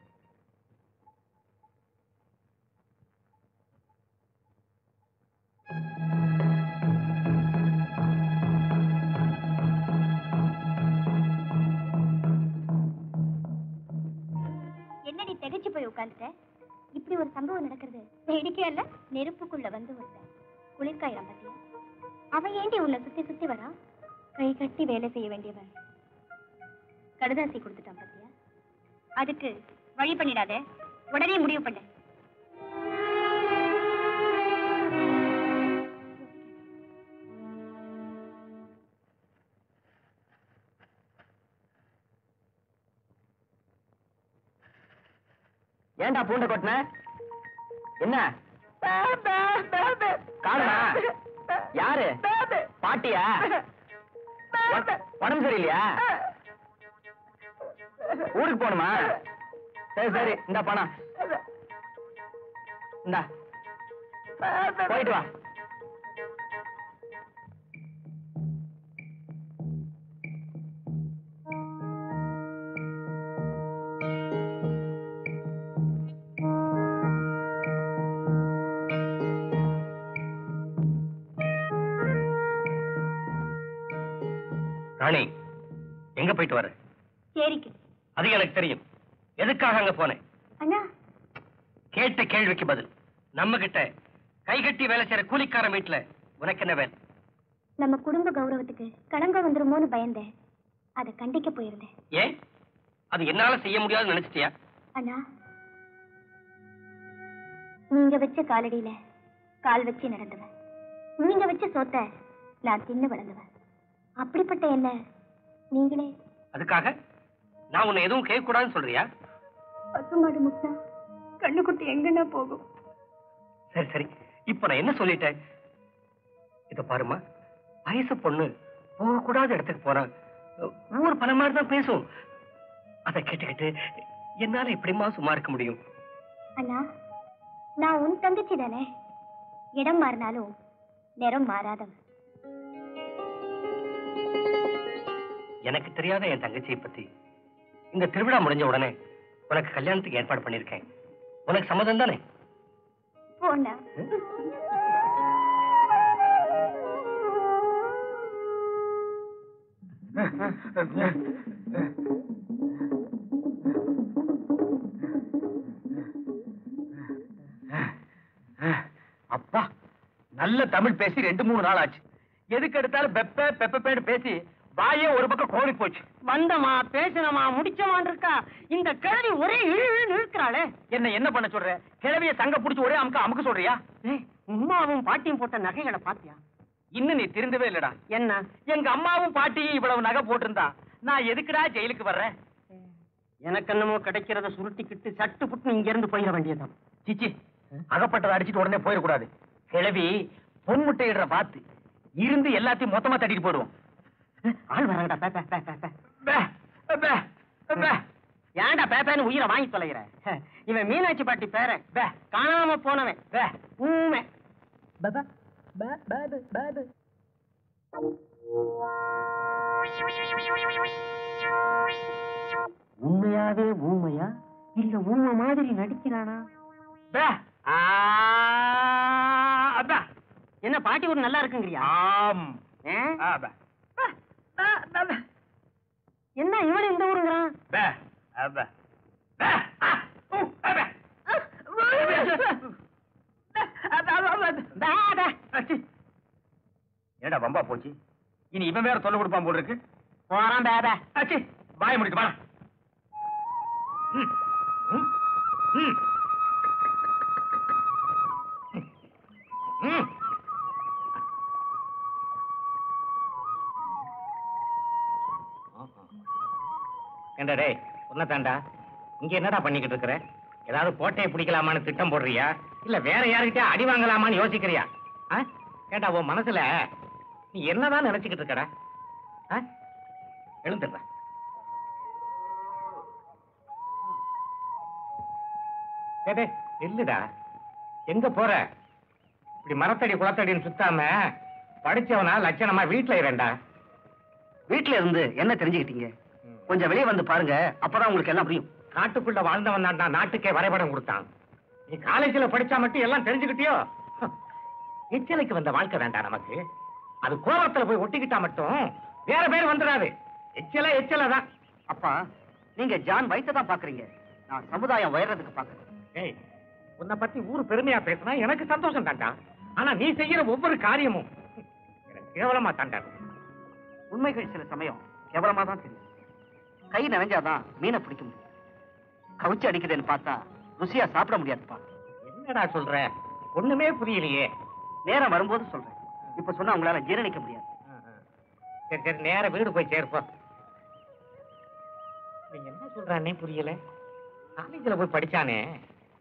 என்னடி திகைச்சு போய் உட்கார்ந்துட்ட? இப்படி ஒரு சம்பவம் நடக்கிறது வேடிக்கையா இல்ல? நெருப்புக்குள்ள வந்து ஒருத்தன் குளிர்காயிரம் பத்தியா? அவன் ஏண்டி உன்னை சுத்தி சுத்தி வரா? கை கட்டி வேலை செய்ய வேண்டியவன் கடுதாசி கொடுத்துட்டான் பத்தியா? அதுக்கு வழி பண்ணிடாத, உடனே முடிவு பண்ண.
ஏண்டா பூண்ட கொட்டின? என்ன காரணா? யாரு? பாட்டியா? உடம்பு சரியில்லையா? ஊருக்கு போகணுமா? சரி சரி, இந்த பணம் இந்தா, போயிட்டு வா.
ராணி, எங்க போயிட்டு வர?
சரிக்கு.
அது எனக்கு தெரியும். எதுக்காக அங்க போனேன்?
அண்ணா,
கேட்ட கேள்விக்கு பதில். நம்ம கிட்ட கை கட்டி வேலை செய்யற கூலிக்கார வீட்டுல உனக்கு என்ன வேலை?
நம்ம குடும்ப கௌரவத்துக்கு களங்கம் வந்துருமோன்னு பயந்தேன், அதை கண்டிக்க போயிருந்தேன்.
ஏன்? அது என்னால செய்ய முடியாதுன்னு நினைச்சிட்டியா?
அண்ணா, நீங்க வச்ச காலடியில கால் வச்சு நடந்தவன், நீங்க வச்ச சோத்த நான் தின்னு வளர்ந்தவன். அப்படிப்பட்ட என்ன நீங்களே
அதுக்காக நான் உன்னை எதுவும் கேட்க கூடாதுன்னு சொல்றியா?
பசுமாடு முட்டா கண்ணுக்குட்டி எங்கன்னா போகும்?
சரி சரி, இப்ப நான் என்ன சொல்லிட்டேன்? இத பாருமா, வயசு பொண்ணு போகக்கூடாத இடத்துக்கு போறா, ஊர் பல மாதிரி தான் பேசும். அதை கேட்டுக்கிட்டு என்னால எப்படிமா சும்மா இருக்க முடியும்?
அண்ணா, நான் உன் தங்கச்சி தானே. இடம் மாறினாலும் நிறம் மாறாதவன்.
எனக்கு தெரியாத என் தங்கச்சியை பத்தி இந்த திருவிழா முடிஞ்ச உடனே உனக்கு கல்யாணத்துக்கு ஏற்பாடு பண்ணிருக்கேன். உனக்கு சம்மதம் தானே?
போண்ணா.
அப்பா, நல்ல தமிழ் பேசி 2-3 நாள் ஆச்சு. எதுக்கு எடுத்தாலும் பெப்ப பெப்பேடு பேசி வாயே ஒரு பக்கம் கோழி போச்சு.
வந்தமா பேசினமா முடிச்சமான் இருக்கா, இந்த கிழவி ஒரே இழுக்கிறாளே.
என்ன பண்ண சொல்ற? கிழவிய சங்க புடிச்சு ஒரே அமுக்க சொல்றியா?
உமாவும் பாட்டியும் போட்ட நகைகளை பாத்தியா?
இன்னும் நீ திருந்தவே இல்லடா.
என்ன?
எங்க அம்மாவும் பாட்டியும் இவ்வளவு நகை போட்டிருந்தா நான் எதுக்குடா ஜெயிலுக்கு வர்றேன்?
எனக்கு என்னமோ கிடைக்கிறத சுருட்டிக்கிட்டு சட்டு புட்டு இங்க இருந்து போயிட வேண்டியதான்.
சிச்சி, அகப்பட்டதை அடிச்சுட்டு உடனே போயிடக்கூடாது. கிழவி பொன்முட்டை இடுற பார்த்து இருந்து எல்லாத்தையும் மொத்தமா தட்டிட்டு போயிடுவோம்.
ஆள் வராங்கடா. ஏன்டா பேப்பேன்னு உயிரை வாங்கி தொலைகிற? இவன் மீனாட்சி பாட்டி பேர காணாம போனவன். ஊமை உண்மையாவே ஊமையா இல்ல ஊமை மாதிரி நடிக்கிறானா? என்ன பாட்டி ஒரு நல்லா இருக்குங்கிறியா?
ஆம்.
என்ன இவன் இந்த ஊருங்கிறான்?
ஏடா வம்பா போச்சு. இனி இவன் வேற தொல்லை கொடுப்பான் போல இருக்கு.
போறான் பேப.
ஆச்சி வாய முடிச்சு வா.
ஏண்டா டேய் உன்ன தாண்டா இங்க என்னடா பண்ணிக்கிட்டு இருக்கிற? ஏதாவது கோட்டையை பிடிக்கலாமான்னு திட்டம் போடுறியா இல்ல வேற யாருக்கிட்ட அடி வாங்கலாமான்னு யோசிக்கிறியா? கேட்டா உன் மனசுல நீ என்னதான் நினைச்சுக்கிட்டு இருக்கடா? எழுந்துடுற. இல்லடா எங்க போற? இப்படி மரத்தடி குளத்தடின்னு சுத்தாம படிச்சவனா லட்சணமா வீட்டுல இரண்டா.
வீட்டுல இருந்து என்ன தெரிஞ்சுக்கிட்டீங்க? கொஞ்சம் வெளியே வந்து பாருங்க, அப்பதான் உங்களுக்கு எல்லாம் புரியும்.
காட்டுக்குள்ள வாழ்ந்தவன் தான்டா நாட்டுக்கே வரைபடம் கொடுத்தான். நீ காலேஜ்ல படிச்சா மட்டும் எல்லாம் தெரிஞ்சுக்கிட்டியோ? எச்சலைக்கு வந்த வாழ்க்கை வேண்டாம் நமக்கு. அது கோபத்துல போய் ஒட்டிக்கிட்டா மட்டும் வேற பேர் வந்துடாது. எச்சல தான்.
அப்பா, நீங்க ஜான் வயித்தை தான் பாக்குறீங்க, நான் சமுதாயம் வயறதுக்கு பாக்குறேன்.
ஏய், உன்னை பத்தி ஊர் பெருமையா பேசினா எனக்கு சந்தோஷம் தாண்டா. ஆனா நீ செய்யற ஒவ்வொரு காரியமும் எனக்கு கேவலமா தாண்டா.
உண்மைகள் சில சமயம் கேவலமா தான் தெரியும். கை நனைஞ்சாதான் மீனை பிடிக்க முடியும். கவுச்சி அடிக்குதுன்னு பார்த்தா ருசியா சாப்பிட முடியாதுப்பா.
என்னடா சொல்ற? ஒண்ணுமே புரியலையே.
நேரம் வரும்போது சொல்றேன், இப்ப சொன்னா உங்களால ஜீரணிக்க முடியாது.
சரி சரி, நேர வீடு போய் சேர்ப்போம். நீங்க என்ன சொல்றானே புரியல. காலேஜ்ல போய் படிச்சானே,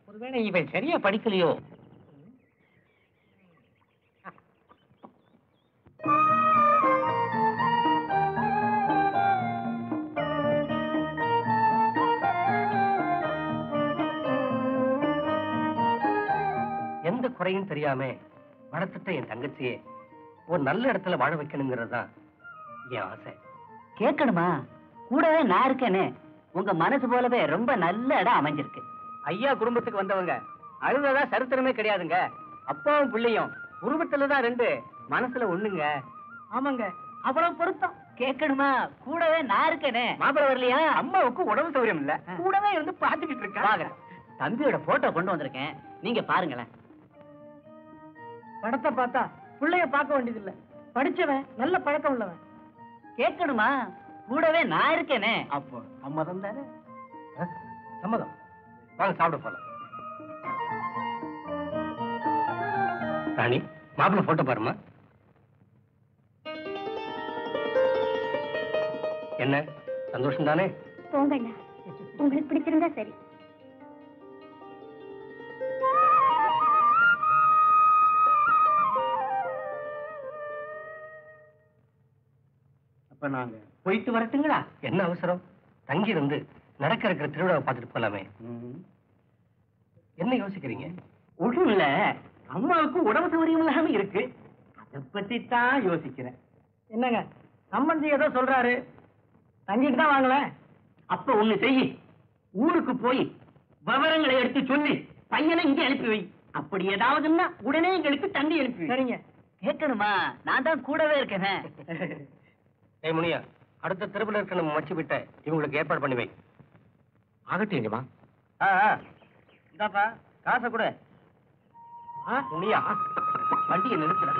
ஒருவேளை இவன் சரியா படிக்கலையோ?
எந்த குறையும் தெரியாம வளர்த்துட்ட என் தங்கச்சியே ஒரு நல்ல இடத்துல வாழ வைக்கணுங்கிறது தான் என் ஆசை.
கேட்கணுமா? கூடவே நான் இருக்கேனே. உங்க மனசு போலவே ரொம்ப நல்ல இடம் அமைஞ்சிருக்கு. ஐயா குடும்பத்துக்கு வந்தவங்க அழுததா சரித்திரமே கிடையாதுங்க. அப்பாவும் பிள்ளையும் உருவத்துலதான் ரெண்டு, மனசுல ஒண்ணுங்க. ஆமாங்க, அவ்வளவு பொருத்தம். கேட்கணுமா? கூடவே நான் இருக்கேனே. மாப்பிள வரலையா? அம்மாவுக்கு உடம்பு சௌரியம் இல்ல, கூடவே இருந்து பாத்துக்கிட்டு இருக்கேன். தம்பியோட போட்டோ கொண்டு வந்திருக்கேன், நீங்க பாருங்களேன். படத்தை பார்த்தா பிள்ளைய பார்க்க வேண்டியதில்லை, படிச்சவன் நல்ல பழக்கம் உள்ளவன். கேட்கணுமா? கூடவே நான் இருக்கேனே. அப்போ சம்மதம் தானே?
சம்மதம். வாங்க சாப்பிட போலாம். ராணி, மாப்பிள்ள போட்டோ பாருமா. என்ன சந்தோஷம் தானே?
போங்கண்ணா, உங்களுக்கு பிடிச்சிருந்தா சரி.
அப்ப நாங்க போயிட்டு வரட்டுங்களா?
என்ன அவசரம்? தங்கி இருந்து நடக்க இருக்கிற திருவிழாவை பார்த்துட்டு போலாமே. என்ன யோசிக்கிறீங்க?
ஒண்ணும் இல்ல, அம்மாவுக்கு உடம்பு சௌகரியம் இல்லாம இருக்கு, அதை பத்தி தான் யோசிக்கிறேன். என்னங்க சம்பந்தி ஏதோ சொல்றாரு, தங்கிட்டு தான் வாங்கல. அப்ப ஒண்ணு செய், ஊருக்கு போய் விவரங்களை எடுத்து சொல்லி பையனை இங்க அனுப்பி வை. அப்படி ஏதாவதுன்னா உடனே எங்களுக்கு தண்ணி அனுப்பி. சரிங்க. கேட்கணுமா? நான் தான் கூடவே இருக்கேன்.
ஏய் முனியா, அடுத்த தெருவில் இருக்க நம்ம மச்சி விட்ட இவங்களுக்கு ஏற்பாடு பண்ணி வை.
ஆகட்டுமா?
இந்தாப்பா காசை கூட.
முனியா,
வண்டியை நிறுத்துற.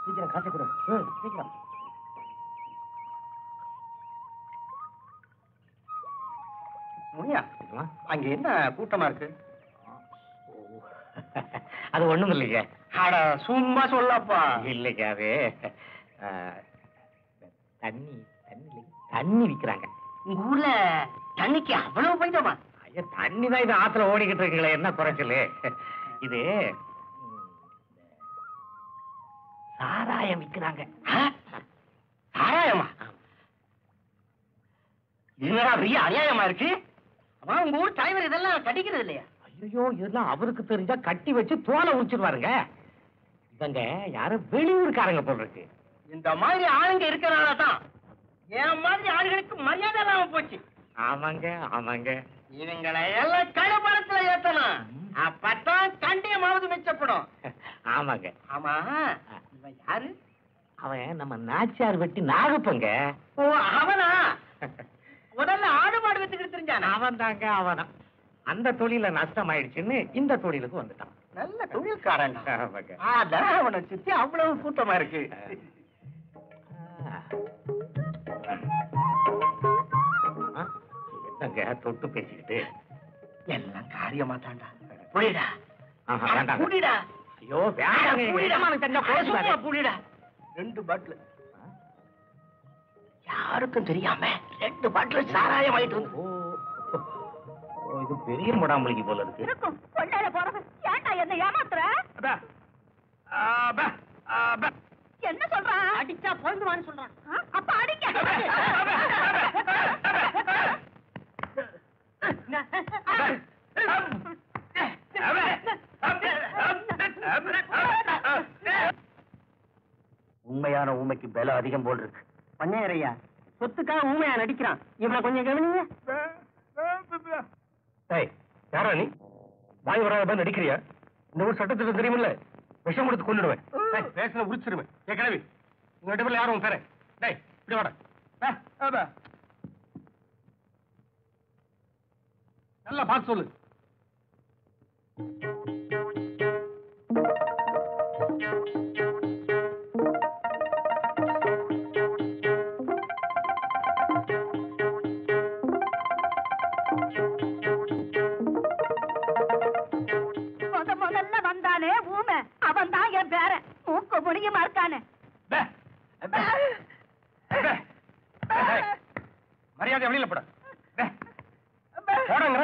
சீக்கிரம் காசை கொடு. சீக்கிரம்.
முனியா, அங்க என்ன கூட்டமா இருக்கு?
அது ஒண்ணும் இல்லைங்க.
அட சும்மா சொல்லப்பா.
இல்லைங்க, அது தண்ணி தண்ணி தண்ணி விக்கிறாங்க.
உங்க ஊர்ல தண்ணிக்கு அவ்வளவு பஞ்சமா?
ஐயா, தண்ணி தான் இது ஆத்துல ஓடிக்கிட்டு இருக்குங்களே, என்ன குறைச்சலு? இது சாராயம் விக்கிறாங்க.
சாராயமா? இதுவா பெரிய அநியாயமா இருக்கு. அம்மா, உங்க ஊர் தலைவர் இதெல்லாம் கட்டிக்கிறது இல்லையா?
ஐயோ, இதெல்லாம் அவருக்கு தெரிஞ்சா கட்டி வச்சு தோலை உரிச்சிருவாருங்க. இவங்க யாரும் வெளியூருக்காரங்க போல இருக்கு.
இந்த மாதிரி ஆளுங்க இருக்கிறனால தான் என் மாதிரி ஆளுகளுக்கு மரியாதை இல்லாம போச்சு.
ஆமாங்க ஆமாங்க.
இவங்களை எல்லாம் கழுபலத்துல ஏத்தணும், அப்பதான் கண்டியமாவது மிச்சப்படும்.
ஆமாங்க.
ஆமா, இவன் யாரு?
அவன் நம்ம நாச்சியார் வெட்டி நாகப்பங்க.
ஓ அவனா? முதல்ல ஆடு மாடு வித்துக்கிட்டு தெரிஞ்சான்.
அவன் தாங்க அவனா. அந்த தொழில நஷ்டம் ஆயிடுச்சுன்னு இந்த தொழிலுக்கு வந்துட்டான்.
நல்ல தொழில்காரன்.
ஆமாங்க.
அதான் அவனை சுத்தி அவ்வளவு கூட்டமா இருக்கு.
என்னங்க தொட்டு பேசிக்கிட்டு?
எல்லாம் காரியமா தாண்டா. புரியுடா?
வேண்டாம்.
புரியுடா?
ஐயோ வேண்டாம்.
புரியுடா? 2 பாட்டில் யாருக்கும் தெரியாம 2 பாட்டில் சாராயம் வாங்கிட்டு வந்து.
இது பெரிய முடாமலிக்கு போல இருக்கு.
இருக்கும் கொள்ளையில போறது. ஏன்டா என்ன ஏமாத்துற? என்ன சொல்றான்?
அடிச்சா போயிடுவான்னு சொல்றான்.
அப்ப அடிக்க.
உண்மையான ஊமைக்கு பல அதிகம் போல் இருக்கு. பண்ணையரையா சொத்துக்காக ஊமையா நடிக்கிறான். இவனை கொஞ்சம் கவனிங்க.
யாரா நீ? வாய் வராத நடிக்கிறியா? இந்த ஊர் சட்டத்திட்டம் தெரியுமில்ல? விஷம் கொடுத்து கொண்டுடுவேன். பேசல உரிச்சிருவேன். ஏ கிளவி, உங்க 2 பேர்ல யாரும் பேர? டேய் இப்படி வாடா. நல்லா பார்த்து சொல்லு.
முதல்ல வந்தானே ஊமை, அவன் தான் என் பேரன். மூக்கு முடியுமா இருக்கானே.
மரியாதை வெளியில போட. போடுங்க.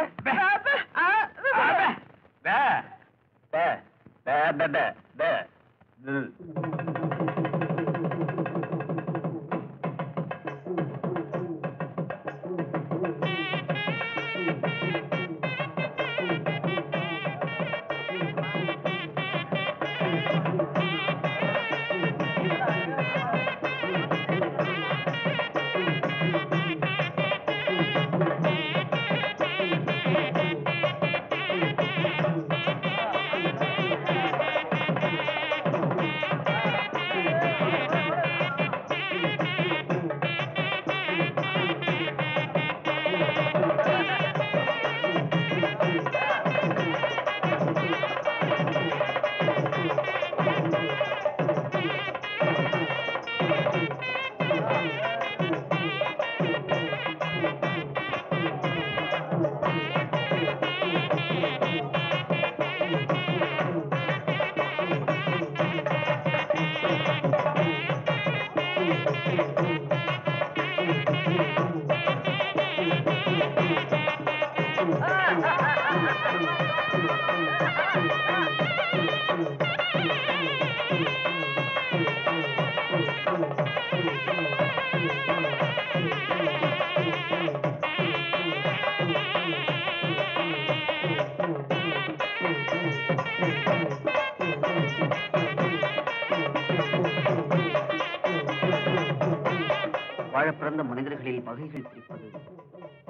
வாழப்பிறந்த மனிதர்களில் வகைகள் பிரிப்பது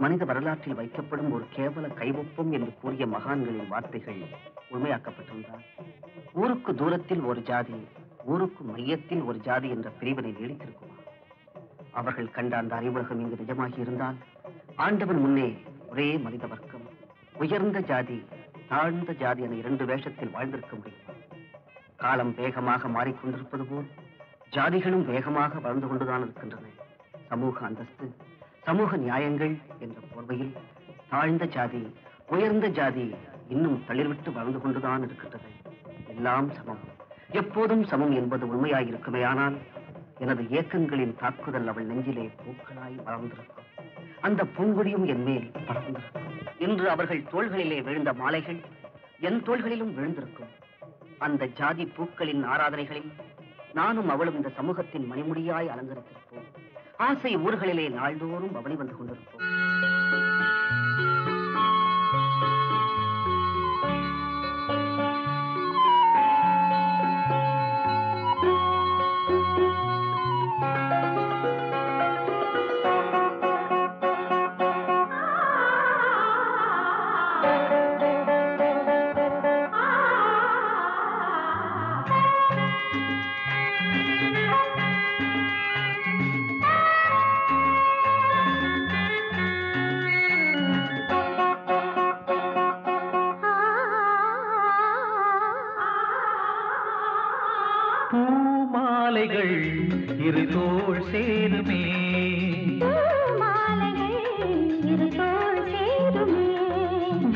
மனித வரலாற்றில் வைக்கப்படும் ஒரு கேவல கைவொப்பம் என்று கூறிய மகான்களின் வார்த்தைகள் உண்மையாக்கப்பட்டிருந்தால் ஊருக்கு தூரத்தில் ஒரு ஜாதி, ஊருக்கு மையத்தில் ஒரு ஜாதி என்ற பிரிவினை நீடித்திருக்குமா? அவர்கள் கண்ட அந்த அறிவுலகம் இங்கு நிஜமாகி இருந்தால் ஆண்டவன் முன்னே ஒரே மனித வர்க்கம், உயர்ந்த ஜாதி, தாழ்ந்த ஜாதி என 2 வேஷத்தில் வாழ்ந்திருக்க முடியுமா? காலம் வேகமாக மாறிக்கொண்டிருப்பது போல் ஜாதிகளும் வேகமாக வளர்ந்து கொண்டுதான் இருக்கின்றன. சமூக அந்தஸ்து, சமூக நியாயங்கள் என்ற போர்வையில் தாழ்ந்த ஜாதி, உயர்ந்த ஜாதி இன்னும் தளிர்விட்டு வளர்ந்து கொண்டுதான் இருக்கின்றது. எல்லாம் சமம், எப்போதும் சமம் என்பது உண்மையாயிருக்குமேயானால் எனது ஏக்கங்களின் தாக்குதல் அவள் நெஞ்சிலே பூக்களாய் வளர்ந்திருக்கும். அந்த பூங்குடியும் என் மேல் பறந்திருக்கும். இன்று அவர்கள் தோள்களிலே விழுந்த மாலைகள் என் தோள்களிலும் விழுந்திருக்கும். அந்த ஜாதி பூக்களின் ஆராதனைகளில் நானும் அவளும் இந்த சமூகத்தின் மணிமுடியாய் அலங்கரித்திருப்போம். ஆசை ஊர்களிலே நாள்தோறும் அவளி வந்து கொண்டிருப்போம்.
பூமாலைகள் இரு தோள் சேருமே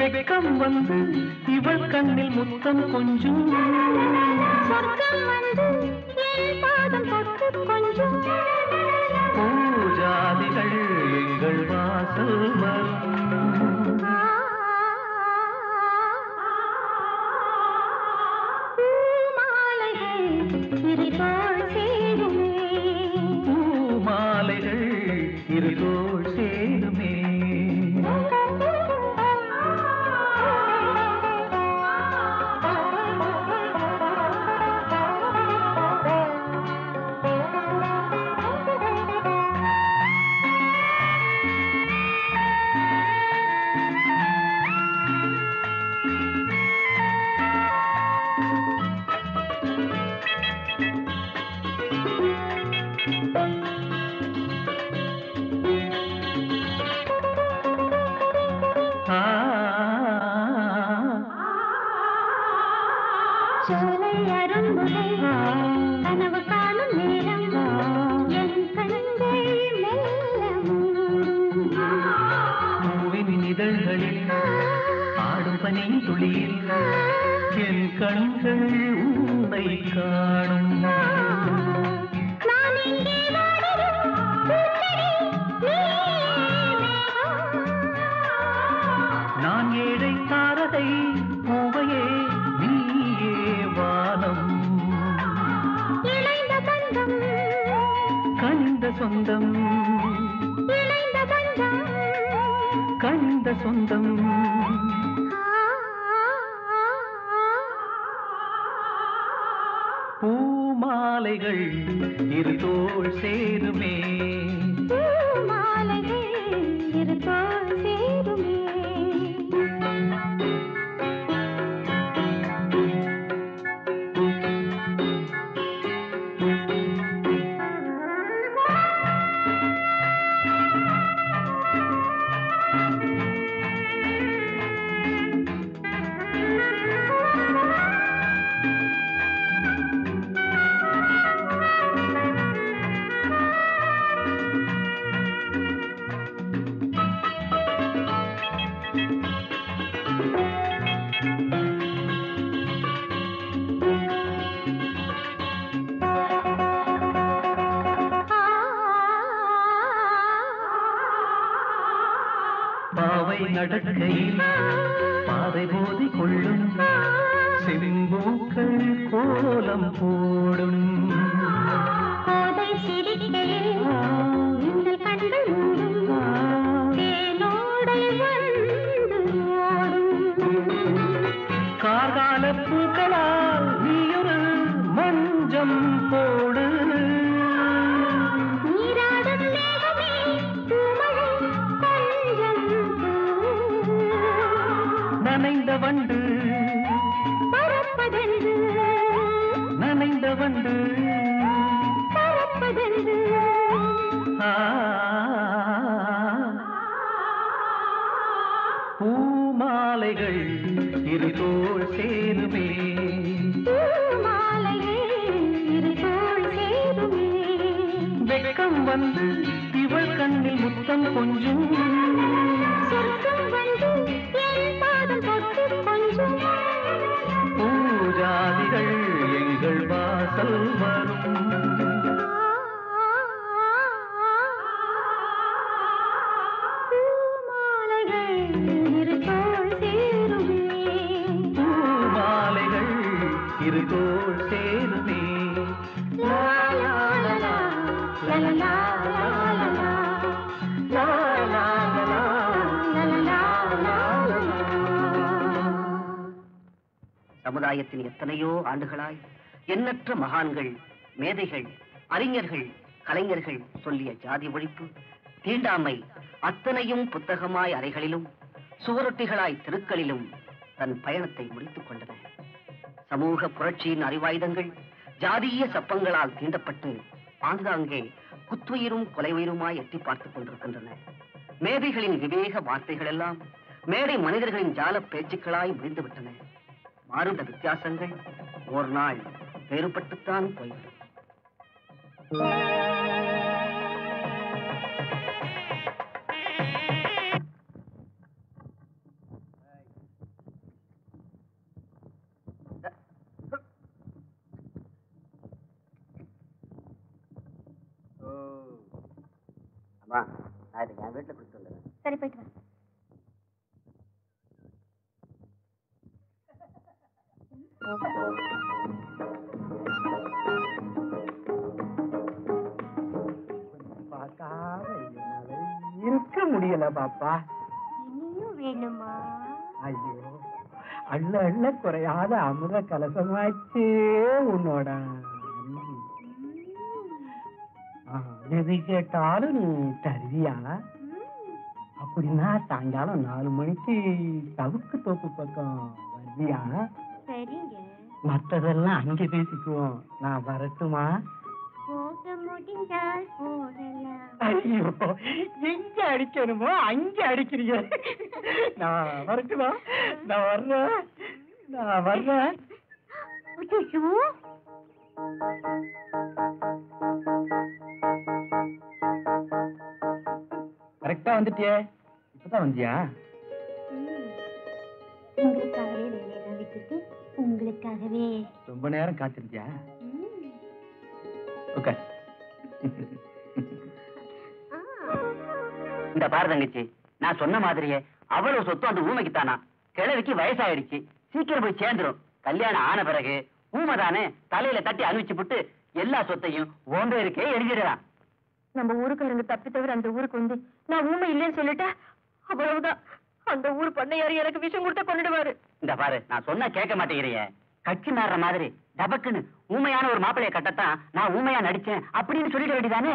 வெக்கம் வந்து இவள் கண்ணில் முத்தம் கொஞ்சம் பூஜாதிகள் எங்கள் வாசல் வரும் பூமாலைகள் இரு தோள் சேருமே
கனவு காணும் நேரம் என் கண்கள்
பூவின் இதழ்களில் ஆடும் பனி துளியில் என் கண்கள் உன்னை காணும் நான் ஏழை தாரதை பூவையே நீயே வானம் கனிந்த சொந்தம் கனிந்த சொந்தம் பூமாலைகள் இரு தோள் சேருமே பாவை நடக்கையில் பாதை போதி கொள்ளும் செம்பூக்கள் கோலம் போடும் கார்கால பூக்களால் நீயொரு மஞ்சம் போடு நனைந்த வண்டு நனைந்த வண்டு பூமாலைகள் இரு தோள் சேருமே வெக்கம் வந்து இவள் கண்ணில் முத்தம் கொஞ்சம் பூஜாதிகள் எங்கள் வாசல் வரும் பூமாலைகள் இரு தோள் சேருமே
சமுதாயத்தின் எத்தனையோ ஆண்டுகளாய் எண்ணற்ற மகான்கள், மேதைகள், அறிஞர்கள், கலைஞர்கள் சொல்லிய ஜாதி ஒழிப்பு, தீண்டாமை அத்தனையும் புத்தகமாய் அறைகளிலும் சுவரொட்டிகளாய் தெருக்களிலும் தன் பயணத்தை முடித்துக் கொண்டன. சமூக புரட்சியின் அறிவாயுதங்கள் ஜாதிய சப்பங்களால் தீண்டப்பட்டு ஆங்காங்கே குத்துயிரும் கொலையுயிருமாய் எட்டி பார்த்துக் கொண்டிருக்கின்றன. மேதைகளின் விவேக வார்த்தைகள் எல்லாம் மேடை மனிதர்களின் ஜால பேச்சுக்களாய் முடிந்துவிட்டன. மாறுந்த வித்தியாசங்கள் ஓர் நாள் பேறுபட்டுத்தான் போய்விடும். அம்மா, நான் இதை என் வீட்டுல கொடுத்து வந்துடுறேன்.
சரி, போயிட்டு வா.
பார்க்காத என்னால இருக்க முடியல பாப்பா.
இனியும் வேணுமா?
ஐயோ, அள்ள அள்ள குறையாத அமிர்த கலசமாச்சே உன்னோட அன்பு. எது கேட்டாலும் நீ தருவியா? அப்படின்னா சாயங்காலம் 4 மணிக்கு சவுக்கு தோப்பு பக்கம் வருவியா?
சரிங்க.
மற்றதெல்லாம் அங்கே பேசிக்குவோம். நான் வரட்டுமா?
போக முடிந்தால் போகலாம்.
ஐயோ, எங்க அடிக்கணுமோ அங்க அடிக்கிறீங்க. நான் வரட்டுமா? நான் வர்றேன்.
ஐயோ,
கரெக்டா வந்துட்டியே. இப்பதான் வந்தியா?
உங்களுக்காகவே வேலையெல்லாம் விட்டுட்டு உங்களுக்காகவே.
ரொம்ப நேரம் காத்திருந்தியா? ஓகே.
இந்த பாரு தங்கச்சி, நான் சொன்ன மாதிரியே அவ்வளவு சொத்து அந்த ஊமைக்குத்தானா. கிழவிக்கு வயசாயிடுச்சு, சீக்கிரம் போய் சேர்ந்துரும். கல்யாணம் ஆன பிறகு ஊமைதானே தலையில தட்டி அனுப்பிச்சு விட்டு எல்லா சொத்தையும் ஓன் பேருக்கே எழுதிடலாம்.
நம்ம ஊருக்காரங்க தப்பி தவிர அந்த ஊருக்கு வந்து நான் ஊமை இல்லைன்னு சொல்லிட்டா அவ்வளவுதான். அந்த ஊர் பண்ணையாரு எனக்கு விஷம் கொடுத்தா கொண்டுடுவாரு.
இந்த பாரு, நான் சொன்னா கேட்க மாட்டேங்கிறியே. கட்சி மாறுற மாதிரி டபக்குன்னு ஊமையான ஒரு மாப்பிளைய கட்டத்தான் நான் ஊமையா நடிச்சேன் அப்படின்னு சொல்லிட வேண்டியதானே.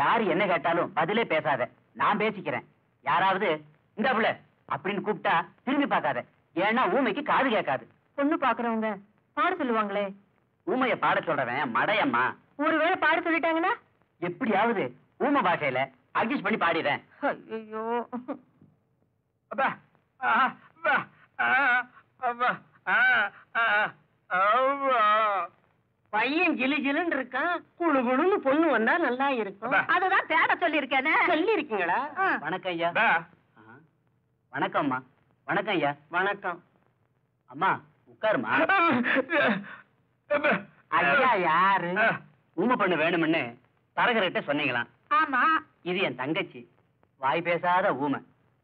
யாரு என்ன கேட்டாலும் பதிலே பேசாத, நான் பேசிக்கிறேன். யாராவது இந்த புள்ள அப்படின்னு கூப்பிட்டா திரும்பி பார்க்காத, ஏன்னா ஊமைக்கு காது கேட்காது.
பொண்ணு பாக்குறவங்க பாட சொல்லுவாங்களே.
ஊமைய பாட சொல்றவன் மடையம்மா.
ஒருவேளை பாட சொல்லிட்டாங்கன்னா
எப்படியாவது ஊமை பாஷையில அட்ஜஸ்ட் பண்ணி பாடிடுறேன்.
ஐயோ,
பையன் ஜிலு ஜிலுன்னு இருக்கான், குழு குழுன்னு பொண்ணு வந்தா நல்லா இருக்கும்.
அததான் தேட சொல்லி இருக்கேனே.
சொல்லி இருக்கீங்களா?
வணக்கம் ஐயா. வணக்கம்மா. வணக்கம் ஐயா.
வணக்கம்.
அம்மா உட்காருமா.
ஐயா யாரு?
ஊமை பண்ண வேணும்னு தரகர்கிட்ட சொன்னீங்களாம்.
ஆமா,
இது என் தங்கச்சி, வாய் பேசாத ஊமை.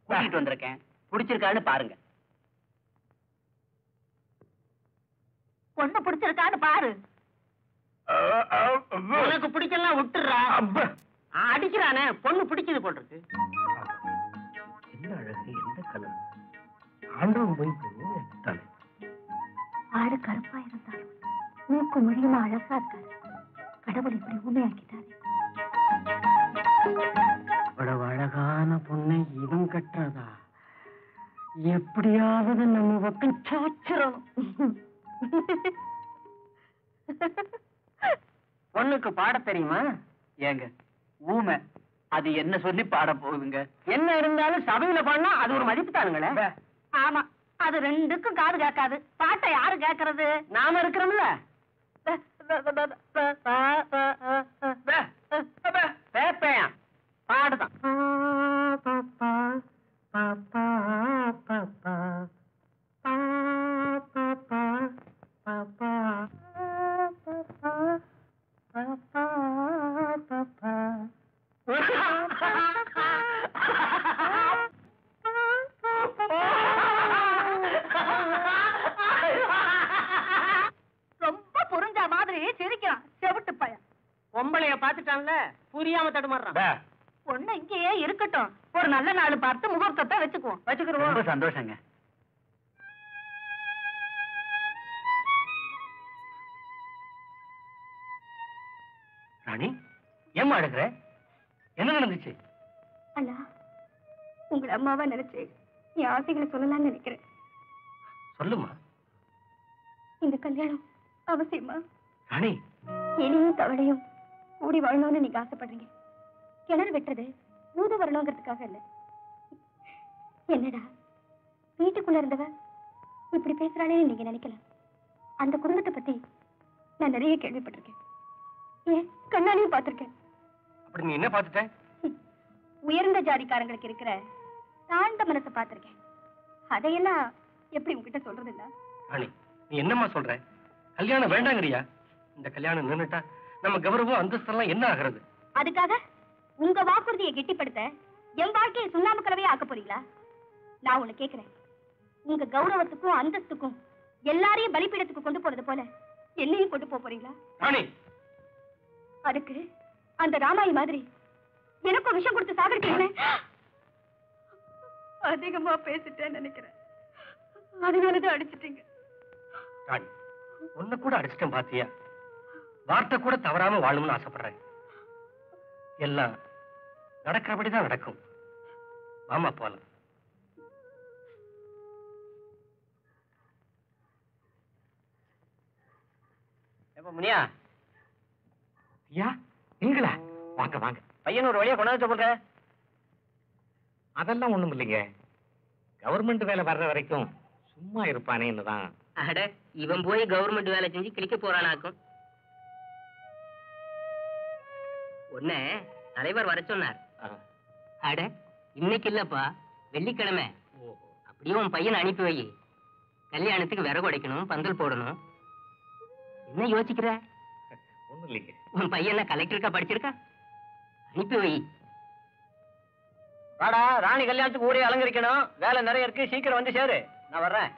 கூட்டிட்டு வந்திருக்கேன், பிடிச்சிருக்கான்னு பாருங்க.
பொண்ணு பிடிச்சிருக்கான்னு பாரு.
உனக்கு பிடிக்கலாம் விட்டுறா. அடிக்கிறானே, பொண்ணு பிடிக்குது போட்டிருக்கு.
என்ன அழகு, எந்த கலர், ஆண்டவன் வைப்பு தானே.
ஆடு கருப்பா இருந்தாலும் மூக்கு முடியுமா அழகா இருக்காரு. கடவுள் இப்படி ஊமையாக்கிட்டாரு.
இவ்வளவு அழகான பொண்ணை இவன் கட்டுறதா? எப்படியாவது நம்ம பக்கம் சாச்சிடணும். பொண்ணுக்கு பாட தெரியுமா?
ஏங்க ஊமை, அது என்ன சொல்லி பாட போகுதுங்க?
என்ன இருந்தாலும் சபையில பாடினா அது ஒரு மதிப்பு தானுங்களே.
ஆமா, அது ரெண்டுக்கும் காது கேட்காது. பாட்டை யாரு கேட்கறது?
நாம இருக்கிறோம்ல. பேப்பையா பாடுதான்.
ரொம்ப புரிஞ்ச மாதிரி சிரிக்கிறான் செவிட்டு பையன்.
பொம்பளைய பாத்துட்டான்ல, புரியாம தடுமாறுறான்.
பொண்ணு இங்கேயே இருக்கட்டும், ஒரு நல்ல நாள் பார்த்து முகூர்த்தத்தை வச்சுக்குவோம்.
ரொம்ப சந்தோஷங்க. ராணி, ஏம்மா அழுகிற? என்ன நடந்துச்சு?
அண்ணா, உங்களை அம்மாவா நினைச்சு என் ஆசைகளை சொல்லலாம்னு நினைக்கிறேன்.
சொல்லுமா.
இந்த கல்யாணம் அவசியமா?
ராணி,
எலியும் தவளையும் கூடி வாழணும்னு நீங்க ஆசைப்படுறீங்க. கிணறு வெட்டுறது ஊத வரணுங்கிறதுக்காக இல்ல. என்னடா வீட்டுக்குள்ள இருந்தவ இப்படி பேசுறானே நீங்க நினைக்கலாம். அந்த குடும்பத்தை பத்தி நான் நிறைய கேள்விப்பட்டிருக்கேன். ஏன் கண்ணாலையும் பார்த்திருக்கேன்.
அப்படி நீ என்ன பார்த்துட்ட?
உயர்ந்த ஜாதிக்காரங்களுக்கு இருக்கிற தாழ்ந்த மனசை பார்த்திருக்கேன். அதையெல்லாம் எப்படி உங்ககிட்ட சொல்றது இல்ல?
ராணி, நீ என்னம்மா சொல்ற? கல்யாணம் வேண்டாங்கறியா? இந்த கல்யாணம் நின்னுட்டா நம்ம கௌரவம் அந்தஸ்தெல்லாம் என்ன ஆகிறது?
அதுக்காக உங்க வாக்குறுதியை கெட்டிப்படுத்த என் வாழ்க்கையை சுண்ணாம்பு கலவையா ஆக்க போறீங்களா? நான் உன்னை கேட்கிறேன், உங்க கௌரவத்துக்கும் அந்தஸ்துக்கும் எல்லாரையும் பலிப்பீடத்துக்கு கொண்டு போறது போல என்னையும் கொண்டு போறீங்களா?
ராணி,
அதுக்கு அந்த ராமாயி மாதிரி எனக்கும் விஷம் கொடுத்து சாகடிக்கிறீங்களே. அதிகமா பேசிட்டேன்னு நினைக்கிறேன், அதனாலதான் அடிச்சிட்டீங்க.
ராணி, உன்னை கூட அடிச்சிட்டேன் பாத்தியா? வார்த்தை கூட தவறாம வாழணும்னு ஆசைப்படுறேன். எல்லாம் நடக்கிறபடிதான் நடக்கும். வாமா போலாம்.
எப்ப முனியா?
ஐயா, நீங்களா? வாங்க வாங்க.
பையன் ஒரு வழியா கொண்டாந்து சொல்ற.
அதெல்லாம் ஒண்ணும் இல்லைங்க. கவர்மெண்ட் வேலை வர்ற வரைக்கும் சும்மா இருப்பானேன்னு தான்.
அட, இவன் போய் கவர்மெண்ட் வேலை செஞ்சு கிளிக்க போறானாக்கும். ஒன்ன தலைவர் வர சொன்னார். அட, இன்னைக்கு இல்லப்பா, வெள்ளிக்கிழமை. அப்படியே உன் பையனை அனுப்பி வை. கல்யாணத்துக்கு விறகு உடைக்கணும், பந்தல் போடணும். என்ன யோசிக்கிற?
ஒண்ணும் இல்லைங்க.
உன் பையன் கலெக்டருக்கா படிச்சிருக்கா? அனுப்பி வை. வாடா, ராணி கல்யாணத்துக்கு ஊரே அலங்கரிக்கணும். வேலை நிறைய இருக்கு, சீக்கிரம் வந்து சேரு. நான் வர்றேன்.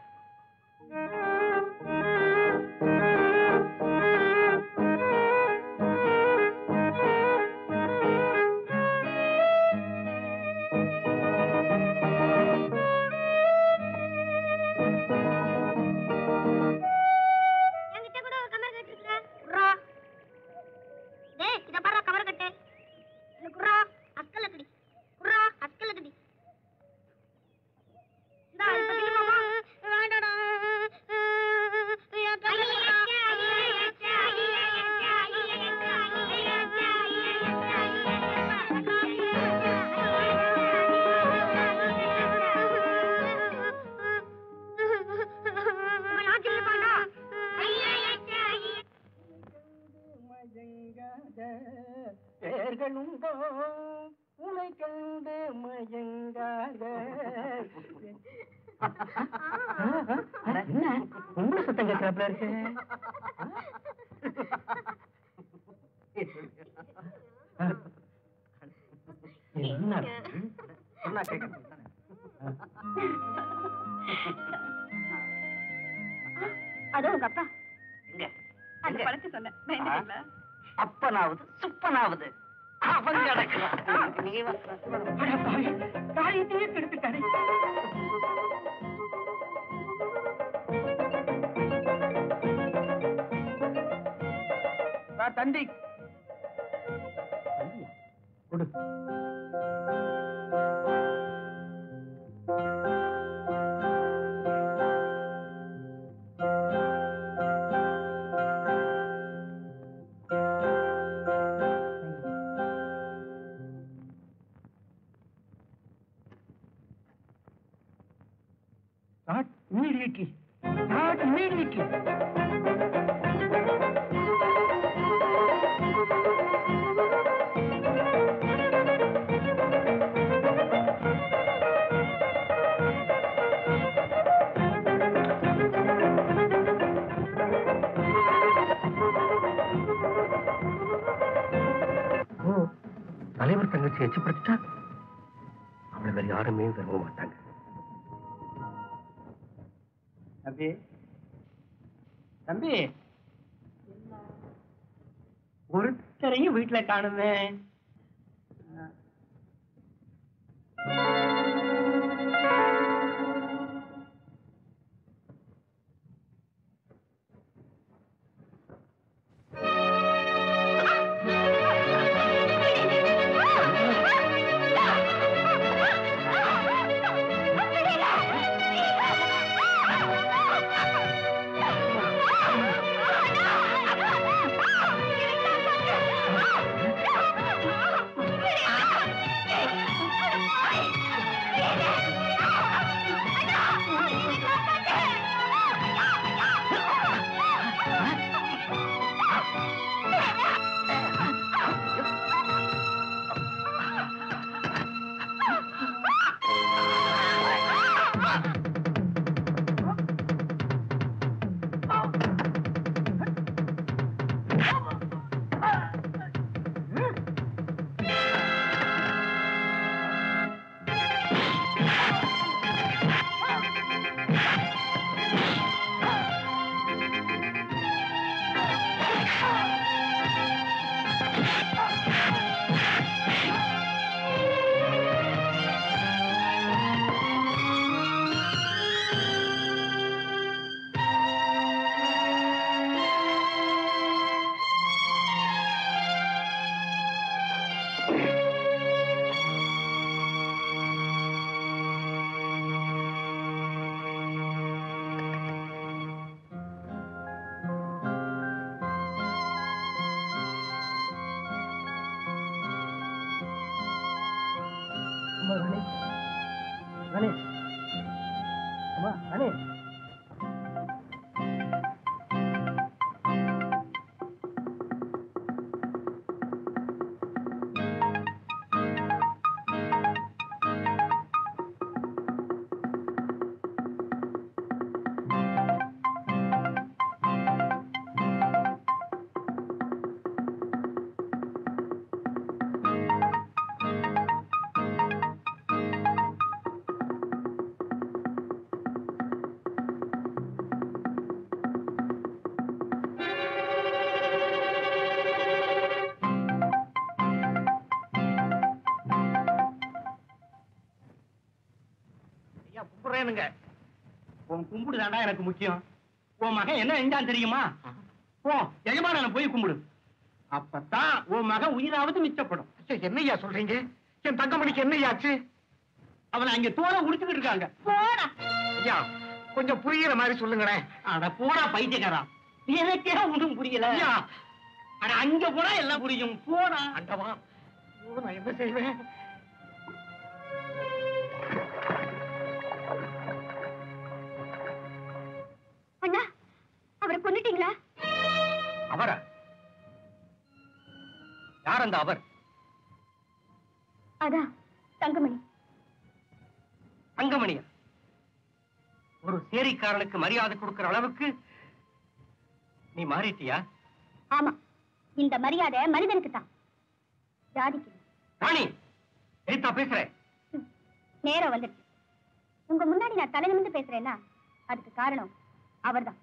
உங்களை சத்தம் கேட்கிறாப்ல இருக்கு. என்ன சொன்னா கேட்க?
அதோ உங்க அப்பா
எங்க?
அந்த பழத்தை சொன்ன பயந்துட்டீங்களா?
அப்பனாவது சுப்பனாவது அவன் கிடக்கிறான். நீ
காரியத்தையே கெடுத்துட்டாரு.
தந்தி
கொடு. Start immediately. Start immediately.
தலைவர் தங்கச்சி எச்சப்படுத்திட்டா அவளை வேற யாருமே விரும்ப மாட்டாங்க.
தம்பி, தம்பி, ஒருத்தரையும் வீட்டுல காணுமே.
கும்பிடுறேனுங்க. உன் கும்பிடு தாண்டா எனக்கு முக்கியம். உன் மகன் என்ன செஞ்சான் தெரியுமா? போ எஜமானனை போய் கும்பிடு. அப்பதான் உன் மகன் உயிராவது மிச்சப்படும். என்னையா சொல்றீங்க? என் தங்கமணிக்கு என்னையாச்சு? அவனை அங்க தோலை உடிச்சுக்கிட்டு இருக்காங்க. போடா ஐயா, கொஞ்சம் புரியுற மாதிரி சொல்லுங்களேன். அட போடா பைத்தியக்காரா, எனக்கே ஒன்றும் புரியல. அட அங்க போனா எல்லாம் புரியும். போடா. அண்டவா, நான் என்ன செய்வேன்?
அண்ணா, அவரை கொன்னுட்டீங்களா?
அவரா? யார் அந்த அவர்?
அதான் தங்கமணி.
தங்கமணியா? ஒரு சேரிக்காரனுக்கு மரியாதை கொடுக்கிற அளவுக்கு நீ மாறிட்டியா?
ஆமா, இந்த மரியாதை மனிதனுக்கு தான், ஜாதிக்கு.
ராணி, எதிர்த்தா பேசுறேன்.
நேரம் வந்துருச்சு. உங்க முன்னாடி நான் தலை நிமிர்ந்து பேசுறேன்னா அதுக்கு காரணம் அவர்தான்.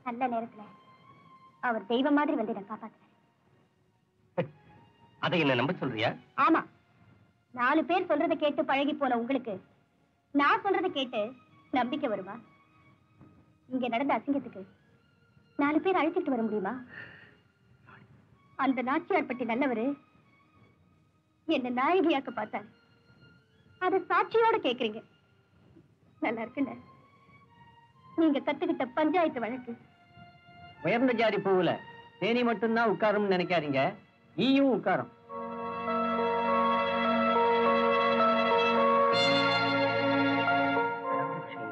நல்ல நேரத்துல அவர் தெய்வம் மாதிரி வந்து என்ன காப்பாத்துறாரு.
அதை என்ன நம்ப சொல்றியா?
ஆமா, 4 பேர் சொல்றதை கேட்டு பழகி போன உங்களுக்கு நான் சொல்றதை கேட்டு நம்பிக்கை வருமா? இங்க நடந்த அசிங்கத்துக்கு 4 பேர் அழைச்சிட்டு வர முடியுமா? அந்த நாச்சியார் பட்டி நல்லவரு என்ன நாயகியாக்க பார்த்தாரு. அத சாட்சியோட கேக்குறீங்க. நல்லா இருக்குல்ல? நீங்க கத்துக்கிட்ட பஞ்சாயத்து வழக்கு.
உயர்ந்த ஜாதி பூவுல தேனி மட்டும்தான் உட்காரும்னு நினைக்காதீங்க, ஈயும் உட்காரும்.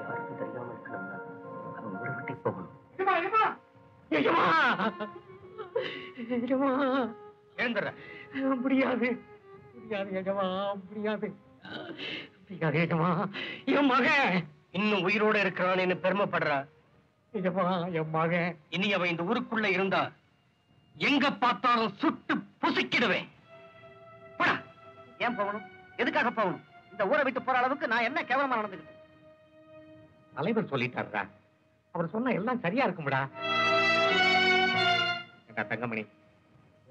யாருக்கும் தெரியாம இருக்கணும்னா அவன் ஊரை விட்டு போகணும்.
எழுந்துடுற.
முடியாது முடியாது எஜமா, முடியாது முடியாது எஜமா. என் மகன்
இன்னும் உயிரோட இருக்கிறான்னு பெருமைப்படுற
எஜமா, என் மகன்.
இனி அவன் இந்த ஊருக்குள்ள இருந்தா எங்க பார்த்தாலும் சுட்டு பொசுக்கிடுவேன். போடா.
ஏன் போகணும்? எதுக்காக போகணும்? இந்த ஊரை விட்டு போற அளவுக்கு நான் என்ன கேவலமா நடந்துக்கிட்டேன்?
தலைவர் சொல்லிட்டாரா? அவர் சொன்ன எல்லாம் சரியா இருக்கும்டா. தங்கமணி,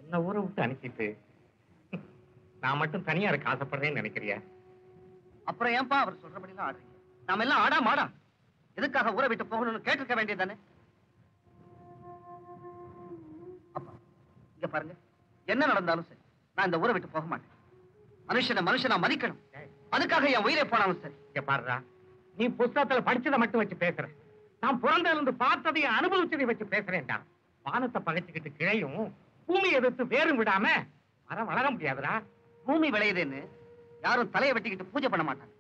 என்ன ஊரை விட்டு அனுப்பிட்டு நான் மட்டும் தனியா இருக்க ஆசைப்படுறேன்னு நினைக்கிறியா?
அப்புறம் ஏன்பா அவர் சொல்றபடிலாம் ஆடுறீங்க? நாம எல்லாம் ஆடா மாடா? எதுக்காக ஊரை விட்டு போகணும்னு கேட்டிருக்க வேண்டியதானே? அப்பா, இங்க பாருங்க, என்ன நடந்தாலும் சரி நான் இந்த ஊரை விட்டு போக மாட்டேன். மனுஷனா மதிக்கணும். அதுக்காக என் உயிரை போனாலும் சரி.
இங்க பாருடா, நீ புஸ்தகத்துல படிச்சதை மட்டும் வச்சு பேசுற. நான் பிறந்ததுல இருந்து பார்த்ததையும் அனுபவிச்சதை வச்சு பேசுறேன்டா. வானத்தை பகைச்சுக்கிட்டு கிழையும் பூமி எதிர்த்து வேறும் விடாம மரம் வளர முடியாதுடா.
பூமி விளையுதுன்னு யாரும் தலையை வெட்டிக்கிட்டு பூஜை பண்ண மாட்டாங்க.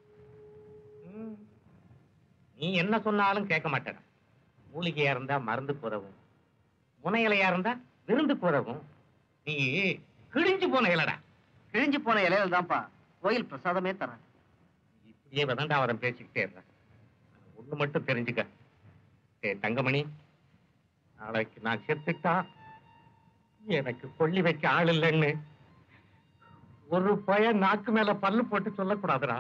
நீ என்ன சொன்னாலும் கேட்க மாட்டேடா. மூலிகையா இருந்தா மருந்துக்கு உதவும், முனையிலையா இருந்தா விருந்துக்கு உதவும். நீ கிழிஞ்சு போன இலடா.
கிழிஞ்சு போன இலையில தான்ப்பா கோயில் பிரசாதமே தரேன்.
இப்படியே விதண்டாவரம் பேசிக்கிட்டே இருந்த. ஒண்ணு மட்டும் தெரிஞ்சுக்க, தங்கமணி, நாளைக்கு நான் செத்துட்டா எனக்கு கொல்லி வைக்க ஆள் இல்லைன்னு ஒரு பையன் நாக்கு மேல பல்லு போட்டு சொல்லக்கூடாதுடா.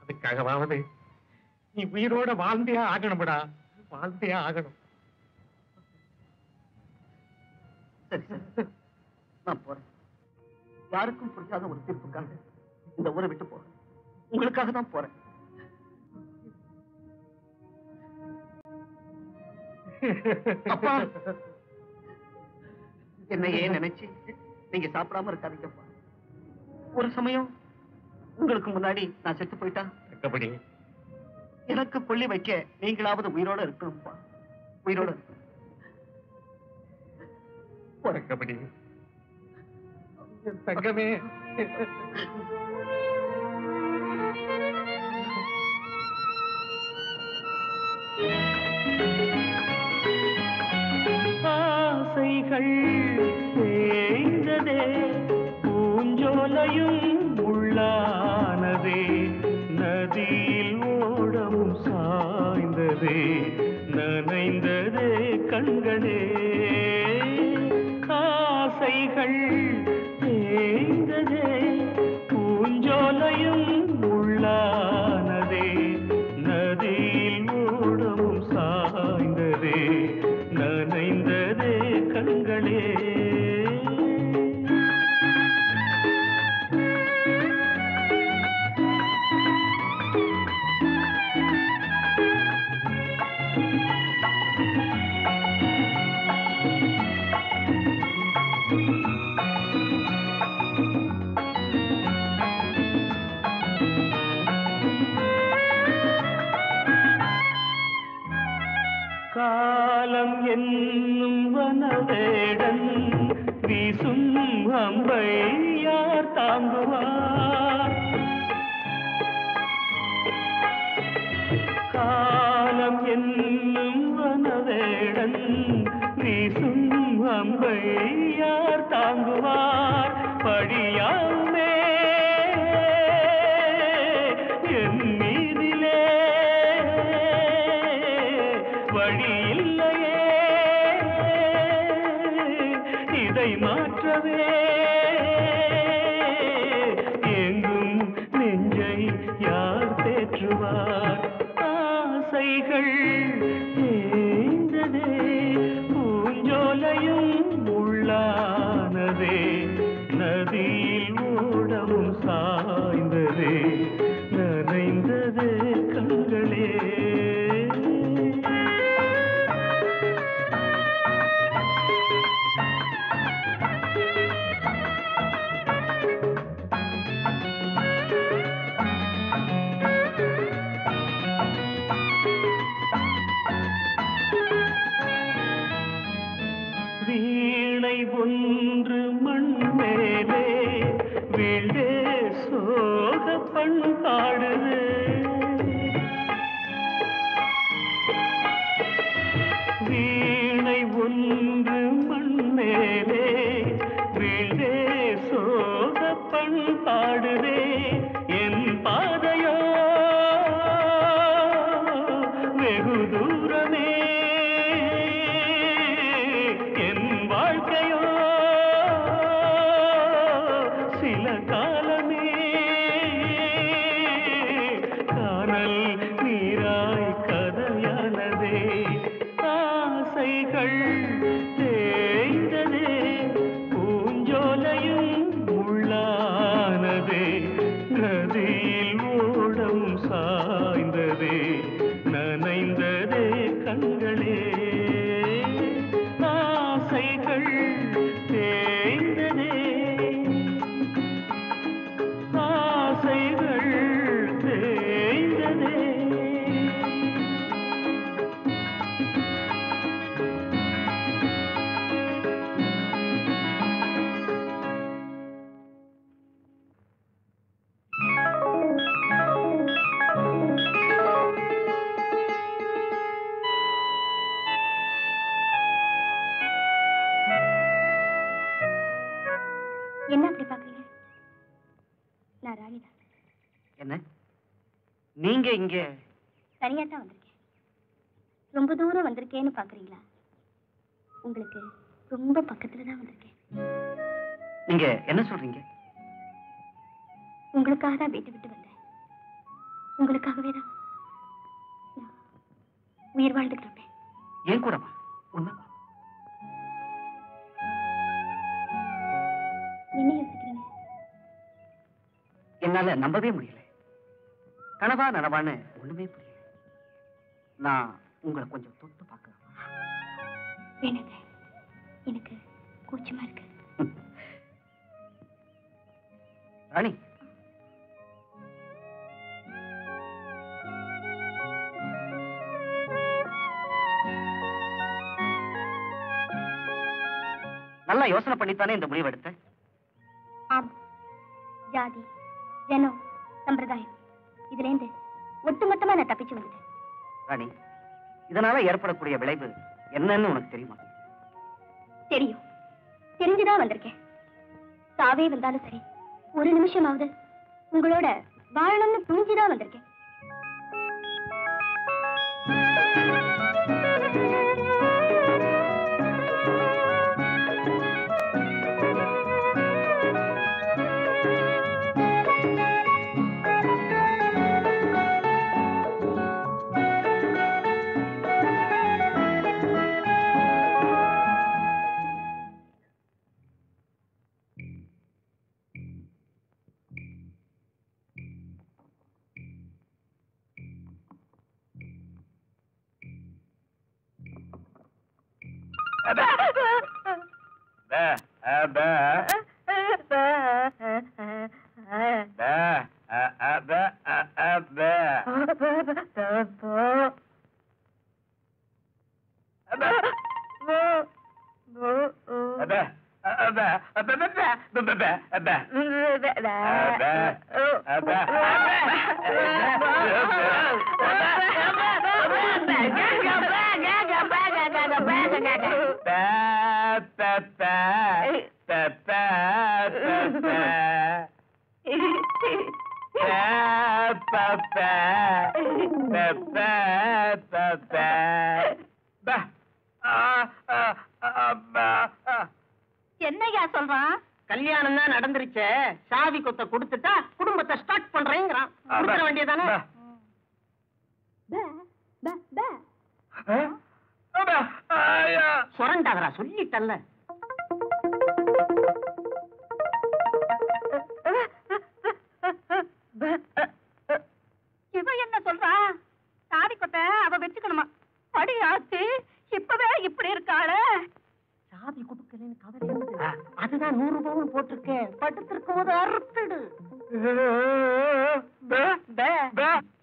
அதுக்காகவாவது நீ உயிரோட வாழ்ந்தே ஆகணும்டா, வாழ்ந்தே ஆகணும்.
சரி சரி, நான் போறேன். யாருக்கும் புரியாத ஒரு தீர்ப்புக்காக இந்த ஊரை விட்டு போறேன். உங்களுக்காக தான் போறேன். அப்பா, என்னையே நினைச்சு நீங்க சாப்பிடாம இருக்காதீங்கப்பா. ஒரு சமயம் உங்களுக்கு முன்னாடி நான் செத்து போயிட்டா
எப்படி
எனக்கு கொல்லி வைக்க நீங்களாவது உயிரோட இருக்கணும்ப்பா. உயிரோட
எப்படி தங்கமே.
ஆசைகள் தேய்ந்ததே, பூஞ்சோலையும் உள்ளானதே, நதியில் ஓடமும் சாய்ந்ததே, நனைந்ததே கண்களே. ஆசைகள் தேய்ந்ததே, பூஞ்சோலையும் உள்ளானதே, நதியில் ஓடமும் சாய்ந்ததே, நனைந்ததே கண்களே. காலம் என்னும் வனவேடன் வீசும் அம்பை யார் தாங்குவார்? காலம் என்னும் வனவேடன் வீசும் அம்பை யார் தாங்குவார்? படியாமே என் மீதிலே வழி இல்லையே, இதை மாற்றவே எங்கும் நெஞ்சை யார் தேற்றுவார்? ஆசைகள் தேய்ந்ததே, பூஞ்சோலையும் உள்ளானதே, நதியில் ஓடமும் சாய்ந்ததே, நனைந்ததே கண்களே. வீணை ஒன்று மண் மேலே வீழ்ந்தே சோக பண்பாடுது. வீணை ஒன்று மண் மேலே வீழ்ந்தே சோக பண்பாடுதே. என் பாதையோ வெகு தூரமே, என் வாழ்க்கையோ சில காலமே, காணல் நீராய் கதையானதே. ஆசைகள் தேய்ந்ததே, பூஞ்சோலையும் உள்ளானதே, நதியில் ஓடம் சாய்ந்ததே, நனைந்ததே கண்களே. ஆசைகள் தேய்ந்ததே, ஆசைகள் தேய்ந்ததே.
என்ன அப்படி பாக்குறீங்க? நான் ராணிதான்.
என்ன நீங்க இங்க?
தனியா தான் வந்திருக்கேன். ரொம்ப தூரம் வந்திருக்கேன்னு பாக்குறீங்களா? உங்களுக்கு ரொம்ப பக்கத்துல தான் வந்திருக்கேன்.
நீங்க என்ன சொல்றீங்க?
உங்களுக்காக தான் வீட்டை விட்டு வந்தேன். உங்களுக்காகவே தான் நான் உயிர் வாழ்ந்துட்டு இருப்பேன்.
ஏன் கூடவா? உண்மை
என்ன யோசிக்கிறீங்க?
என்னால நம்பவே முடியல. கனவா நனவான்னு ஒண்ணுமே புரியல. நான் உங்களை கொஞ்சம் தொட்டு பார்க்கலாம்.
வேணுங்க, எனக்கு கூச்சமா இருக்கு.
ராணி, நல்லா யோசனை பண்ணித்தானே இந்த முடிவு எடுத்த?
ஆமா, ஜாதி, ஜனம், சம்பிரதாயம் இதுல இருந்து ஒட்டுமொத்தமா நான் தப்பிச்சு வந்துட்டேன்.
ராணி, இதனால ஏற்படக்கூடிய விளைவு என்னன்னு உனக்கு தெரியுமா?
தெரியும், தெரிஞ்சுதான் வந்திருக்கேன். சாவே வந்தாலும் சரி, ஒரு நிமிஷமாவது உங்களோட வாழணும்னு புரிஞ்சுதான் வந்திருக்கேன்.
என்னையா சொல்றான்? கல்யாணம் தான் நடந்துருச்சே, சாவி கொத்த கொடுத்துட்டா குடும்பத்தை ஸ்டார்ட் பண்றேங்கிறான். கொடுத்துட வேண்டியதானே? சொரண்டாதரா, சொல்லிட்டல்ல. இவ என்ன சொல்றா? சாவி கொத்த அவ வச்சுக்கணுமா? படி ஆச்சு, இப்பவே இப்படி இருக்காளே. சாவி கொடுக்கலன்னு கவலை, அதுதான் 100 பவுன் போட்டிருக்கேன். படுத்திருக்கும் போது அறுத்துடு.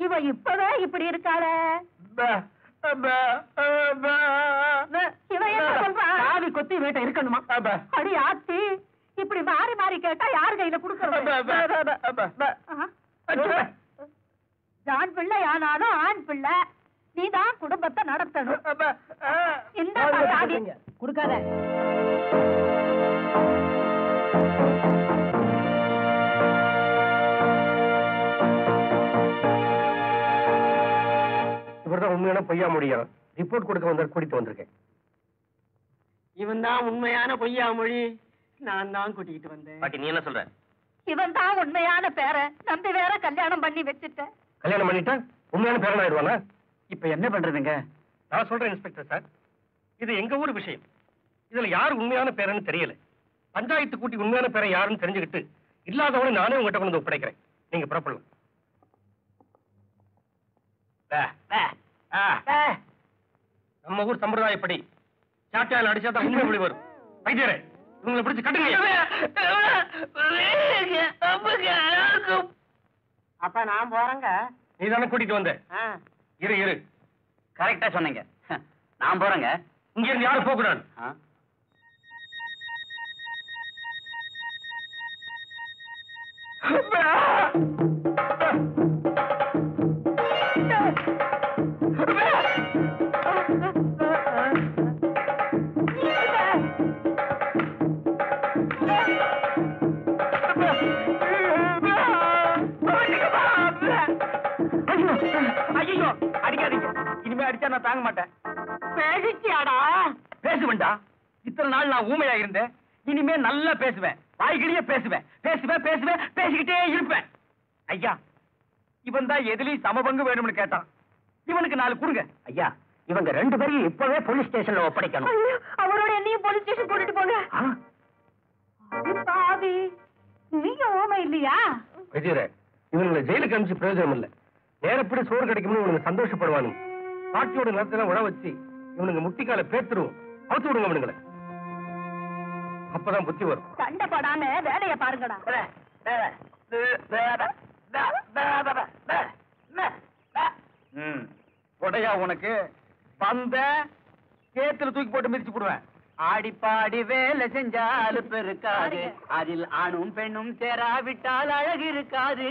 இவ இப்பவே இப்படி இருக்காளே. இவ என்ன சொல்றா? சாவி கொத்தி வீட்டை இருக்கணுமா? அடி ஆத்தி, இப்படி மாறி மாறி கேட்டா யாரு கையில கொடுக்கறது? ஆண் பிள்ளை ஆனாலும் ஆண் பிள்ளை, நீதான் குடும்பத்தை நடத்தணும். இந்த சாவி கொடுக்காத.
இவர்தான் உண்மையான பொய்யா முடியும் ரிப்போர்ட் கொடுக்க வந்த கூட்டிட்டு வந்திருக்கேன்.
இவன் தான் உண்மையான பொய்யா மொழி, நான் தான் கூட்டிட்டு வந்தேன்.
பாட்டி, நீ என்ன சொல்ற?
இவன் தான் உண்மையான பேர நம்பி வேற கல்யாணம் பண்ணி வச்சுட்டேன்.
கல்யாணம் பண்ணிட்டா உண்மையான பேரன் ஆயிடுவானா?
இப்ப என்ன பண்றதுங்க?
நான் சொல்றேன் இன்ஸ்பெக்டர் சார், இது எங்க ஊர் விஷயம். இதுல யார் உண்மையான பேரன்னு தெரியல. பஞ்சாயத்து கூட்டி உண்மையான பேரை யாருன்னு தெரிஞ்சுக்கிட்டு இல்லாதவனை நானே உங்ககிட்ட கொண்டு ஒப்படைக்கிறேன். நீங்க புறப்படலாம். நம்ம ஊர் சம்பிரதாயப்படி சாட்டியால் அடிச்சா தான் உண்மை மொழி வரும். வைத்தியரே, இவங்களை பிடிச்சு கட்டுங்க.
அப்ப நான் போறேங்க.
நீ தானே கூட்டிட்டு வந்த. இரு இரு,
கரெக்டா சொன்னீங்க. நான் போறேங்க.
இங்க இருந்து யாரும் போக கூடாது.
ஐயோ, அடிக்காதீங்க. இனிமே அடிச்சா நான் தாங்க மாட்டேன்.
பேசிச்சியாடா?
பேசுவேன்டா. இத்தனை நாள் நான் ஊமையா இருந்தேன். இனிமே நல்லா பேசுவேன். வாய்கிலேயே பேசுவேன். பேசுவேன் பேசுவேன் பேசிக்கிட்டே இருப்பேன். ஐயா, இவன் தான் எதுலயும் சமபங்கு வேணும்னு கேட்டான். இவனுக்கு 4 கொடுங்க.
ஐயா, இவங்க 2 பேரையும் இப்பவே போலீஸ் ஸ்டேஷன்ல ஒப்படைக்கணும்.
அவரோட என்னையும் போலீஸ் ஸ்டேஷன் கூட்டிட்டு போங்க. பாவி, நீங்க ஓமை இல்லையா?
விஜயரே, இவங்களை ஜெயிலுக்கு அனுப்பிச்சு பிரயோஜனம் இல்ல. நேரப்படி சோறு கிடைக்கும்னு இவனுங்க சந்தோஷப்படுவானுங்க. பாட்டியோட நிலத்துல உழ வச்சு இவனுங்க முட்டிக்கால பேத்துருவோம். அவுத்து விடுங்க அவனுங்களை. அப்பதான் புத்தி வரும்.
சண்டை போடாம வேலையை பாருங்கடா.
உடையா உனக்கு பந்த சேத்துல தூக்கி போட்டு மிதிச்சு போடுவேன். ஆடி பாடி வேலை செஞ்சால் பெருக்காது, அதில் ஆணும் பெண்ணும் சேராவிட்டால் அழகு இருக்காது.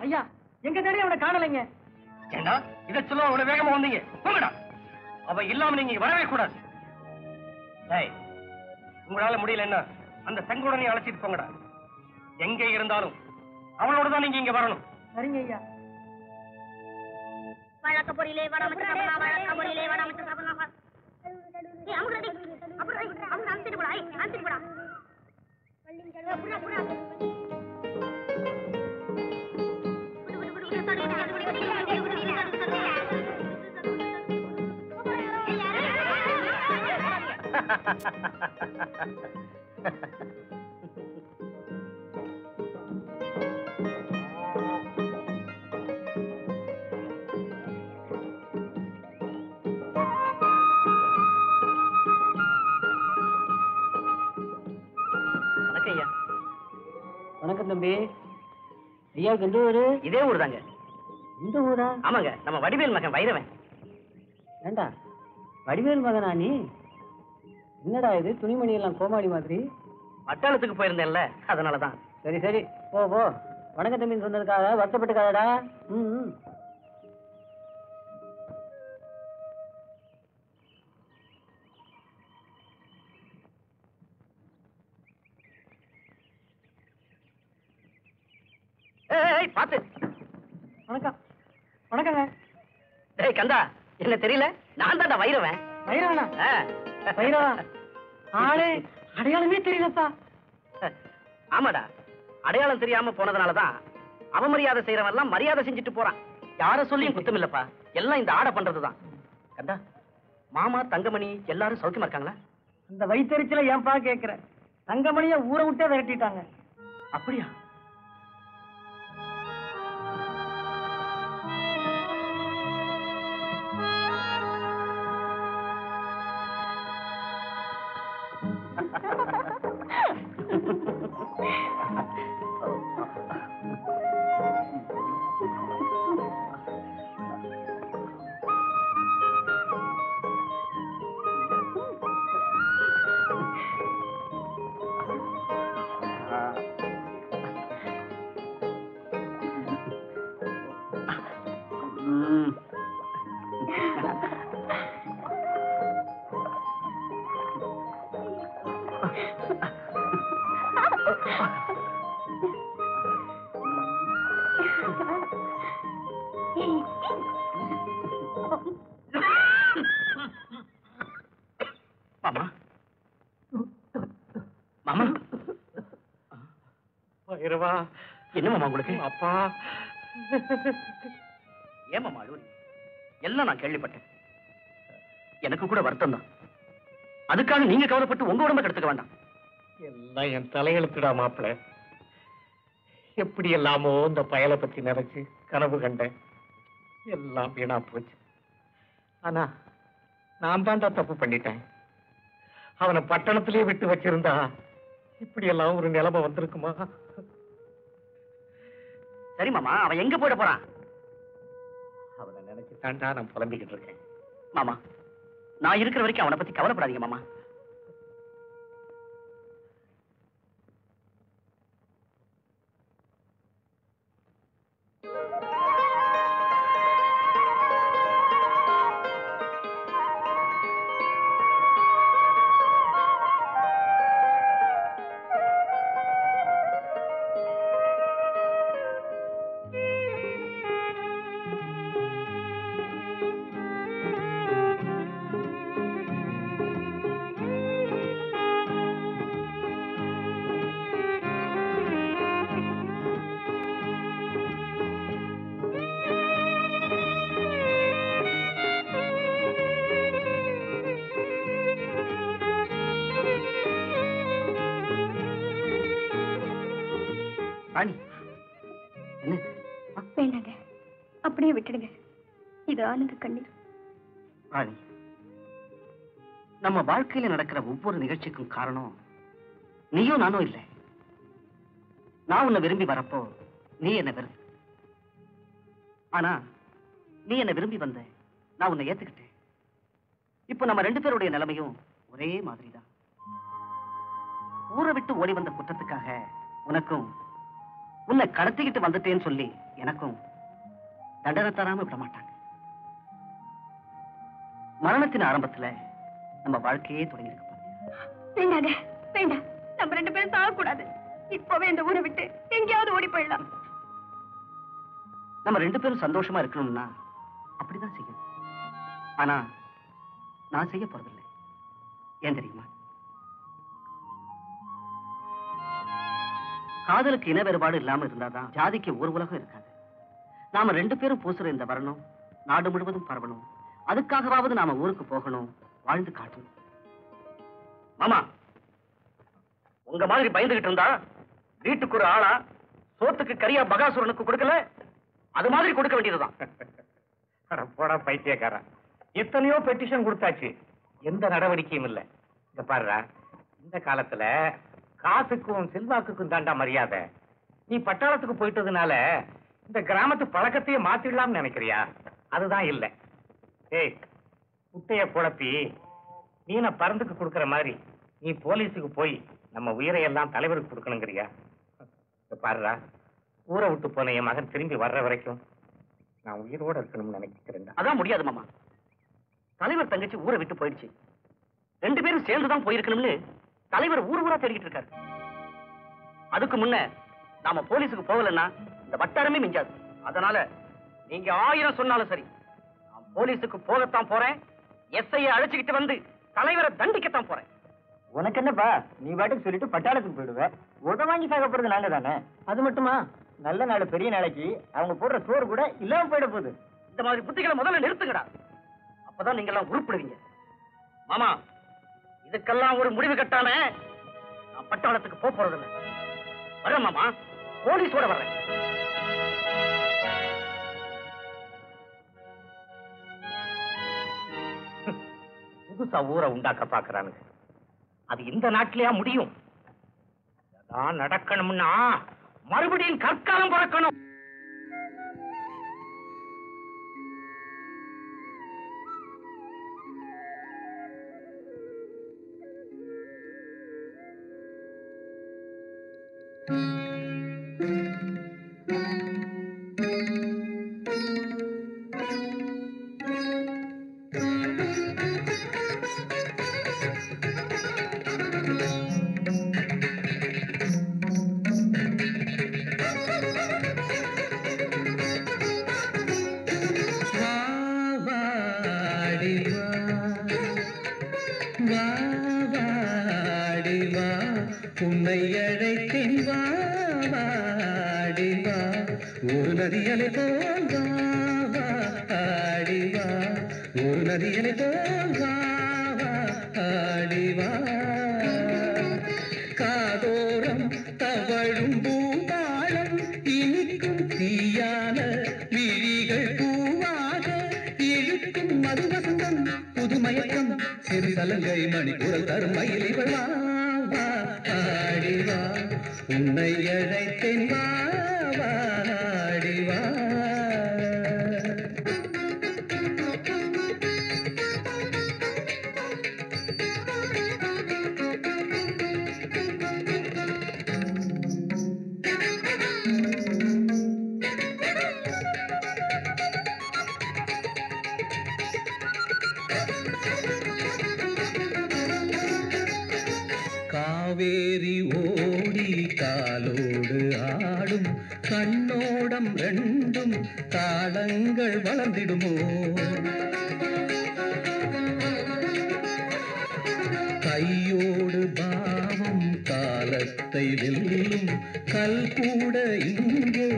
ஐயா, எங்க தேடி அவனை காணலைங்க.
ஏண்டா இதை சொல்ல அவனை வேகமா வந்தீங்க? போங்கடா. அவ இல்லாம நீங்க வரவே கூடாது. உங்களால முடியல என்ன, அந்த செங்குடனை அழைச்சிட்டு போங்கடா. எங்க இருந்தாலும் அவளோட தான் நீங்க இங்க வரணும்.
சரிங்க ஐயா.
வழக்க பொரியலே வடமச்சு சாப்பிடலாம், வழக்க பொரியலே வடமச்சு சாப்பிடலாம். ஏய் அமுகடி, அப்புறம் அவங்க அனுப்பிட்டு போடா, அனுப்பிட்டு போடா. புடா புடா.
வணக்கம் தம்பி. ஐயாவுக்கு எந்த ஊரு?
இதே ஊர் தாங்க.
இந்த ஊரா?
ஆமாங்க, நம்ம வடிவேல் மகன் வைரவன்.
ஏண்டா வடிவேல் மகனா நீ? என்னடா இது துணிமணி எல்லாம் கோமாளி மாதிரி?
வட்டாளத்துக்கு போயிருந்தேன்ல, அதனாலதான்.
சரி சரி, போ போ. வணக்கம் தம்பின்னு சொன்னதுக்காக வருத்தப்பட்டுக்காதடா. ம்.
ஏய் பாத்து.
வணக்கம். வணக்கங்க.
ஏய் கந்தா, என்ன தெரியல? நான் தான்டா வைரவன்.
வைரவனா? வைரவா? ஆளே அடையாளமே தெரியலப்பா.
ஆமாடா, அடையாளம் தெரியாம போனதுனாலதான் அவமரியாதை செய்யறவன் எல்லாம் மரியாதை செஞ்சுட்டு போறான். யார சொல்லியும் குத்தம் இல்லப்பா, எல்லாம் இந்த ஆடை பண்றதுதான். கந்தா, மாமா தங்கமணி எல்லாரும் சௌக்கியமா இருக்காங்களா?
அந்த வயிற்றுல ஏன்பா கேக்குற? தங்கமணிய ஊரை விட்டே விரட்டிட்டாங்க.
அப்படியா? மாமா, மாமா.
வைரவா,
என்ன மாமா உங்களுக்கு?
அப்பா.
ஏன் மாமா அழுவுறீங்க? எல்லாம் நான் கேள்விப்பட்டேன். எனக்கு கூட வருத்தம் தான். அதுக்காக நீங்க கவலைப்பட்டு உங்க உடம்ப கெடுத்துக்க வேண்டாம்.
எல்லாம் என் தலையெழுத்துடா மாப்பிள. எப்படி எல்லாமோ இந்த பயலை பத்தி நினைச்சு கனவு கண்டேன். எல்லாம் வீணா போச்சு. ஆனா நான் தான்டா தப்பு பண்ணிட்டேன். அவனை பட்டணத்திலேயே விட்டு வச்சிருந்தா இப்படி எல்லாம் ஒரு நிலைமை வந்திருக்குமா?
சரி மாமா, அவன் எங்க போயிட போறான்?
அவனை நினைச்சு தாண்டா நான் புலம்பிக்கிட்டு இருக்கேன்.
மாமா, நான் இருக்கிற வரைக்கும் அவனை பத்தி கவலைப்படாதீங்க மாமா.
ராணி, என்ன
வேண்டாங்க, அப்படியே விட்டுடுங்க. இது ஆனந்த கண்ணீர்.
ராணி, நம்ம வாழ்க்கையில நடக்கிற ஒவ்வொரு நிகழ்ச்சிக்கும் காரணம் நீயும் நானும் இல்லை. நான் உன்னை விரும்பி வரப்போ நீ என்ன வெறுத்த. ஆனா நீ என்ன விரும்பி வந்த, நான் உன்னை ஏத்துக்கிட்டேன். இப்ப நம்ம 2 பேருடைய நிலைமையும் ஒரே மாதிரிதான். ஊரை விட்டு ஓடி வந்த குற்றத்துக்காக உனக்கும், உன்னை கடத்திக்கிட்டு வந்துட்டேன்னு சொல்லி எனக்கும் தண்டனை தராம விட மாட்டாங்க. மரணத்தின் ஆரம்பத்துல நம்ம வாழ்க்கையே தொடங்கி இருக்கு.
வேண்டாங்க, வேண்டாம். நம்ம 2 பேரும் சாகக்கூடாது. இப்பவே இந்த ஊரை விட்டு எங்கேயாவது ஓடி போயிடலாம்.
நம்ம 2 பேரும் சந்தோஷமா இருக்கணும்னா அப்படிதான் செய்யணும். ஆனா நான் செய்ய போறதில்லை. ஏன் தெரியுமா? காதலுக்கு இன வேறுபாடு இல்லாம இருந்தாதான் ஜாதிக்கு ஒரு உலகம் இருக்காது. நாம 2 பேரும் பூசுற இந்த வரணும் நாடு முழுவதும் பரவணும். அதுக்காகவாவது நாம ஊருக்கு போகணும், வாழ்ந்து காட்டணும். மாமா, உங்க மாதிரி பயந்துகிட்டு இருந்தா வீட்டுக்கு ஒரு ஆளா சோத்துக்கு கரியா பகாசுரனுக்கு கொடுக்கல, அது மாதிரி கொடுக்க வேண்டியதுதான்.
போடா பைத்தியக்காரா, எத்தனையோ பெட்டிஷன் கொடுத்தாச்சு, எந்த நடவடிக்கையும் இல்லை. இந்த பாருடா, இந்த காலத்துல காசுக்கும் செல்வாக்குக்கும் தாண்டா மரியாதை. நீ பட்டாளத்துக்கு போயிட்டதுனால இந்த கிராமத்து பழக்கத்தையே மாத்திடலாம்னு நினைக்கிறியா? அதுதான் இல்லை. ஏய், குட்டைய குழப்பி மீனை பறந்துக்கு கொடுக்கற மாதிரி நீ போலீஸுக்கு போய் நம்ம உயிரையெல்லாம் தலைவருக்கு கொடுக்கணுங்கிறியா? பாருடா, ஊரை விட்டு போன என் மகன் திரும்பி வர்ற வரைக்கும் நான் உயிரோட இருக்கணும்னு நினைக்கிறேன்.
அதான் முடியாது மாமா. தலைவர் தங்கச்சி ஊரை விட்டு போயிடுச்சு. 2 பேரும் சேர்ந்துதான் போயிருக்கணும்னு தலைவர் ஊர் தேடிக்கிட்டு இருக்காரு. அதுக்கு முன்ன நாம போலீஸுக்கு போகலன்னா இந்த வட்டாரமே மிஞ்சாது. அதனால நீங்க 1000 சொன்னாலும் சரி, நான் போலீஸுக்கு போகத்தான் போறேன். எஸ்ஐயை அழைச்சுக்கிட்டு வந்து தலைவரை தண்டிக்கத்தான் போறேன்.
உனக்கு என்னப்பா, நீ பாட்டுக்கு சொல்லிட்டு பட்டாளத்துக்கு போயிடுவ. உத வாங்கி சாக போறது நாங்க தானே. அது மட்டுமா, நல்ல நாள் பெரிய நாளைக்கு அவங்க போடுற சோறு கூட இல்லாம போயிட போகுது.
இந்த மாதிரி புத்திகளை முதல்ல நிறுத்துங்கடா. அப்பதான் நீங்க எல்லாம் உருப்படுவீங்க. மாமா, இதுக்கெல்லாம் ஒரு முடிவு கட்டாம நான் பட்டாளத்துக்கு போறதில்லை. வரேன் மாமா, போலீஸோட வர்றேன்.
புதுசா ஊரை உண்டாக்க பாக்குறானுங்க. அது இந்த நாட்டிலேயா முடியும்? அதான் நடக்கணும்னா மறுபடியும் கற்காலம் பிறக்கணும்.
உன்னை அழைத்தேன் வா வாடி வா, ஒரு நதியலை போல் வா வாடி வா, ஒரு நதியலை போல் வா வாடி வா. காதோரம் தவழும் பூபாளம் இனிக்கும் தீயான விழிகள் பூவாக இழுக்கும் மதுவசந்தம் புதுமயக்கம் சிறு சலங்கை மணிக்குரல் தரும் மயிலிவள் வா வாடி வா, உன்னை அழைத்தேன் வா வாடி வா. காவேரி ஓடி காலோடு ஆடும் கண்ணோடம் 2 தாளங்கள் வளர்ந்திடுமோ, கையோடு பாவம் காலத்தை வெல்லும் கல் கூட இங்கே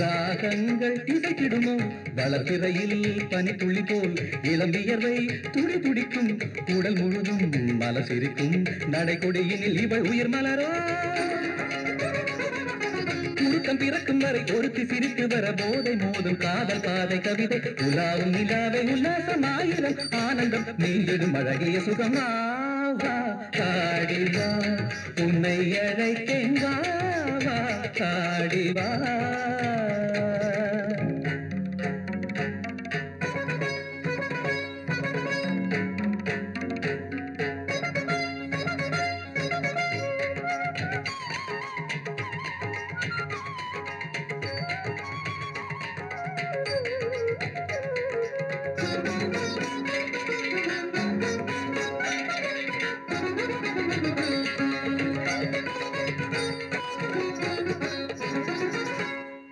ராகங்கள் இசைத்திடுமோ, வளர்பிறையில் பனித்துளி போல் இளம்பியர்வை துடி துடிக்கும் உடல் முழுதும் மலசிரிக்கும் நடைகொடியினில் இவள் உயிர் மலரோ. முருக்கம் பிறக்கும் வரை ஒருத்தி சிரித்து வர போதை மோதும் காதல் பாதை கவிதை உலாவும் நிலாவை உல்லாசமாயிரம் ஆனந்தம் நீங்கிடும் அழகிய சுகமா காடிவா உன்னை அழைத்தேன் வா காடிவா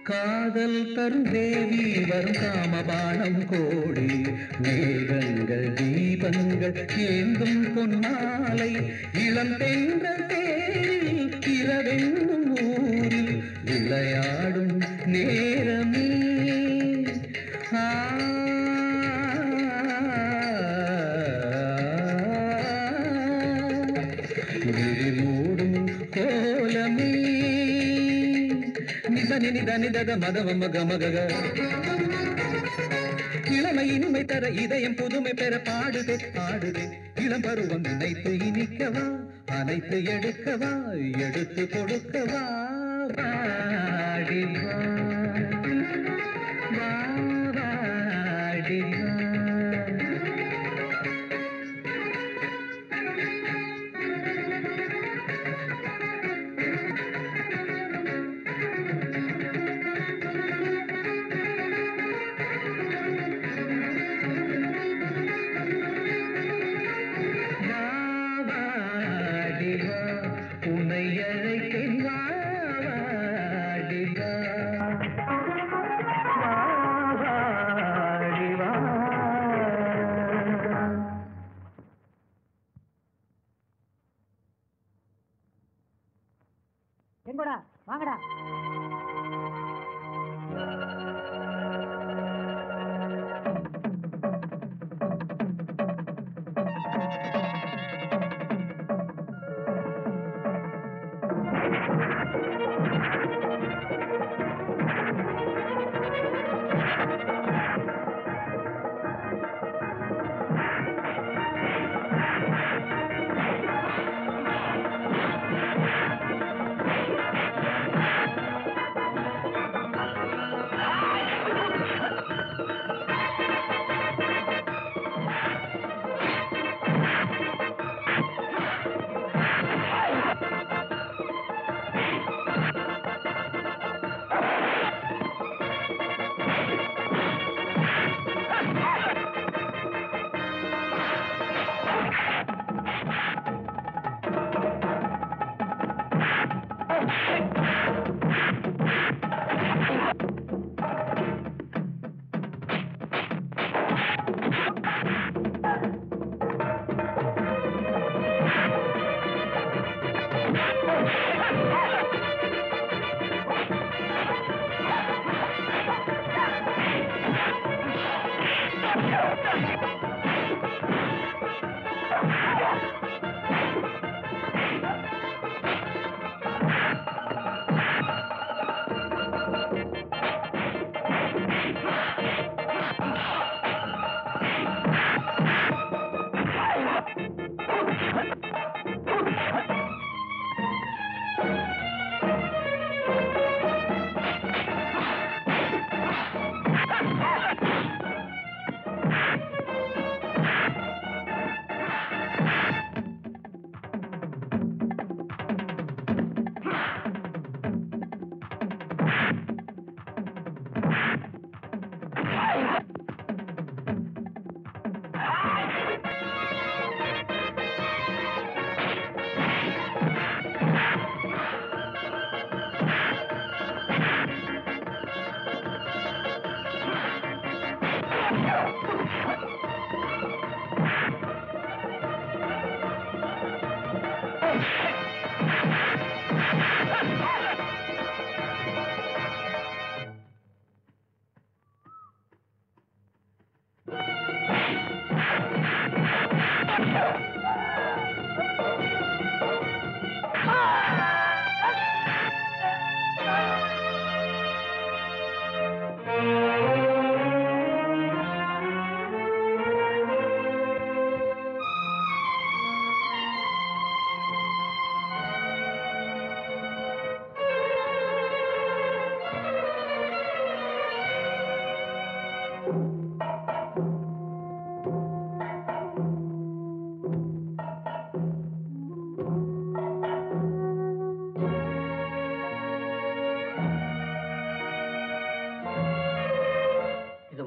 காதல் தரும் தேவி வரும் காமபானம் கோடி மேகங்கள் தீபங்கள் ஏந்தும் பொன்மாலை இளம் தென்றல் தேரில் இரவென்னும் ஊரில் விளையாடும் நேரமே விழிமூடும் கோலமே நிதனிதனிதத மதவ மக மக இளமை இனிமை தர இதயம் புதுமை பெற பாடுதே ஆடுதே இளம் பருவம் நினைத்து இனிக்கவா அனைத்து எடுக்கவா எடுத்து கொடுக்கவா வாடிவா வாடிவா
எங்கடா வாங்கடா.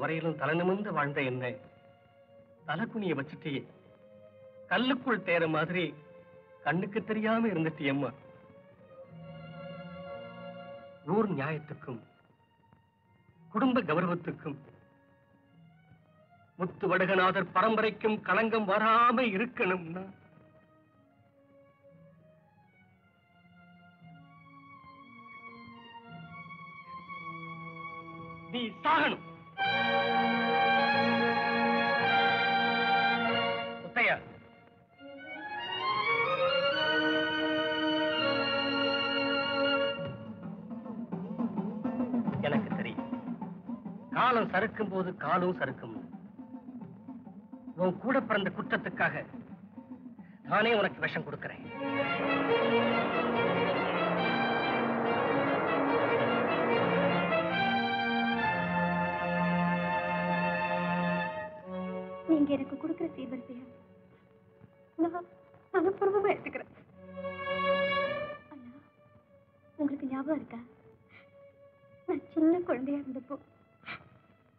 வரையிலும் தலை நிமிர்ந்து வாழ்ந்த என்ன தலைக்குனிய வச்சுட்டே கல்லுக்குள் தேற மாதிரி கண்ணுக்கு தெரியாம இருந்துட்டியம்மா. ஊர் நியாயத்துக்கும் குடும்ப கௌரவத்துக்கும் முத்து வடகநாதர் பரம்பரைக்கும் களங்கம் வராம இருக்கணும்னா நீ சாகணும். முத்தையா, எனக்கு தெரியும் காலம் சறுக்கும் போது காலும் சறுக்கும். உன் கூட பிறந்த குற்றத்துக்காக நானே உனக்கு விஷம் கொடுக்கிறேன்.
நீங்க எனக்கு கொடுக்கிற சீர்வரிசையா நான் மனப்பூர்வமா எடுத்துக்கிறேன். உங்களுக்கு ஞாபகம் இருக்கா, நான் சின்ன குழந்தையா இருந்தப்போ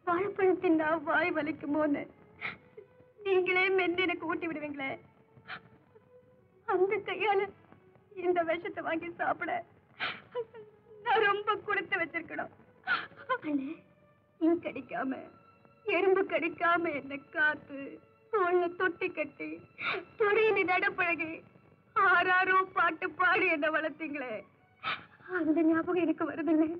வாழைப்பழத்தின் நான் வாய் வலிக்குமோன்னு நீங்களே மென்று எனக்கு ஊட்டி விடுவீங்களே, அந்த கையால இந்த விஷத்தை வாங்கி சாப்பிட நான் ரொம்ப கொடுத்து வச்சிருக்கணும். கடிக்காம எறும்பு கடிக்காம என்ன காத்து தோல்ல தொட்டி கட்டி தொடையில நடப்பழகி ஆறாரோ பாட்டு பாடி என்ன வளர்த்தீங்களே, அந்த ஞாபகம் எனக்கு வருதுல்ல.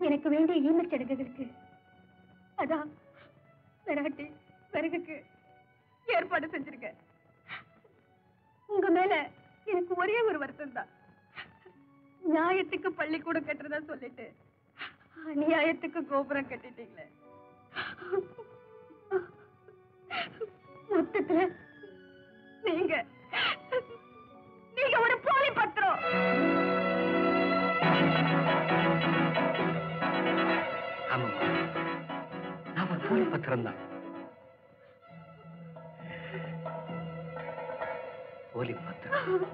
எனக்கு வேண்டிய ஈமச் சடங்குகளுக்கு அதான் விராட்டி விறகுக்கு ஏற்பாடு செஞ்சிருக்க. உங்க மேல எனக்கு ஒரே ஒரு வருத்தம் தான், நியாயத்துக்கு பள்ளிக்கூடம் கட்டுறதா சொல்லிட்டு அநியாயத்துக்கு கோபுரம் கட்டிட்டீங்களே. மொத்தத்துல நீங்க ஒரு போலி பத்திரம்.
நான் ஒரு போலி பத்திரம் தான். போலி பத்திரம்.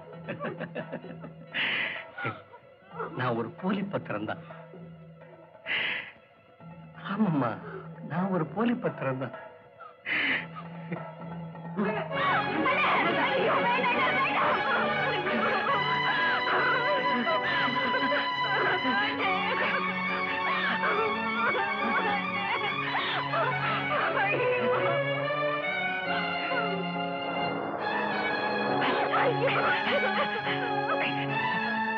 நான் ஒரு போலி பத்திரம் தான். ஆமாம்மா, நான் ஒரு போலி பத்திரம் தான்.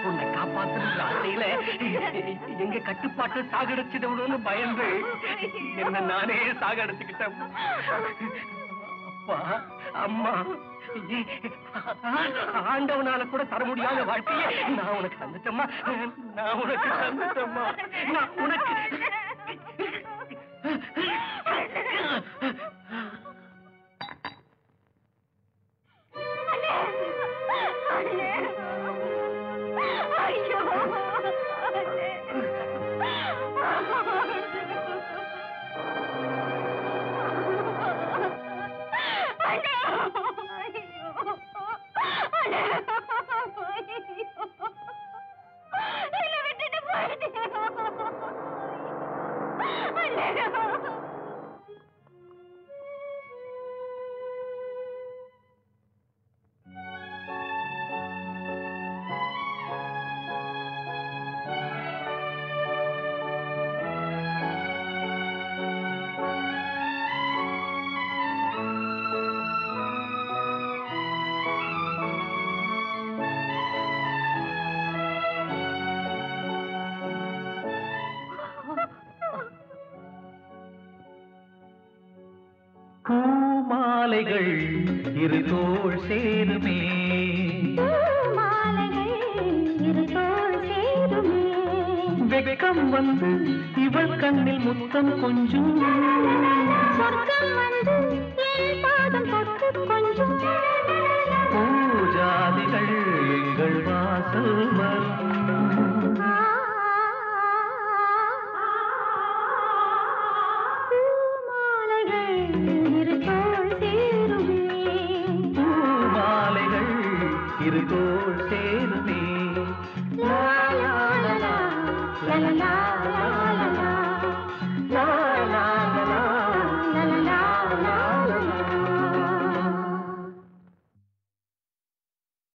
உன்னை காப்பாத்துற ஆசையில எங்க கட்டுப்பாட்டு சாகடிச்சிடணும்னு பயந்து என்ன நானே சாகடிச்சுக்கிட்டேன். அப்பா அம்மா, ஆண்டவனால கூட தர முடியாத வாழ்க்கையை நான் உனக்கு தந்துட்டேம்மா. நான் உனக்கு தந்துட்டேம்மா. நான் உனக்கு
பூமாலைகள் இரு தோள் சேருமே,
வெகு
வெட்கம் வந்து இவள் கண்ணில் முத்தம் கொஞ்சம்
சொர்க்கம் வந்து என் பாதம் தொட்டு கொஞ்சம்
பூஜாதிகள் எங்கள் வாசல் வரும்
la la la la la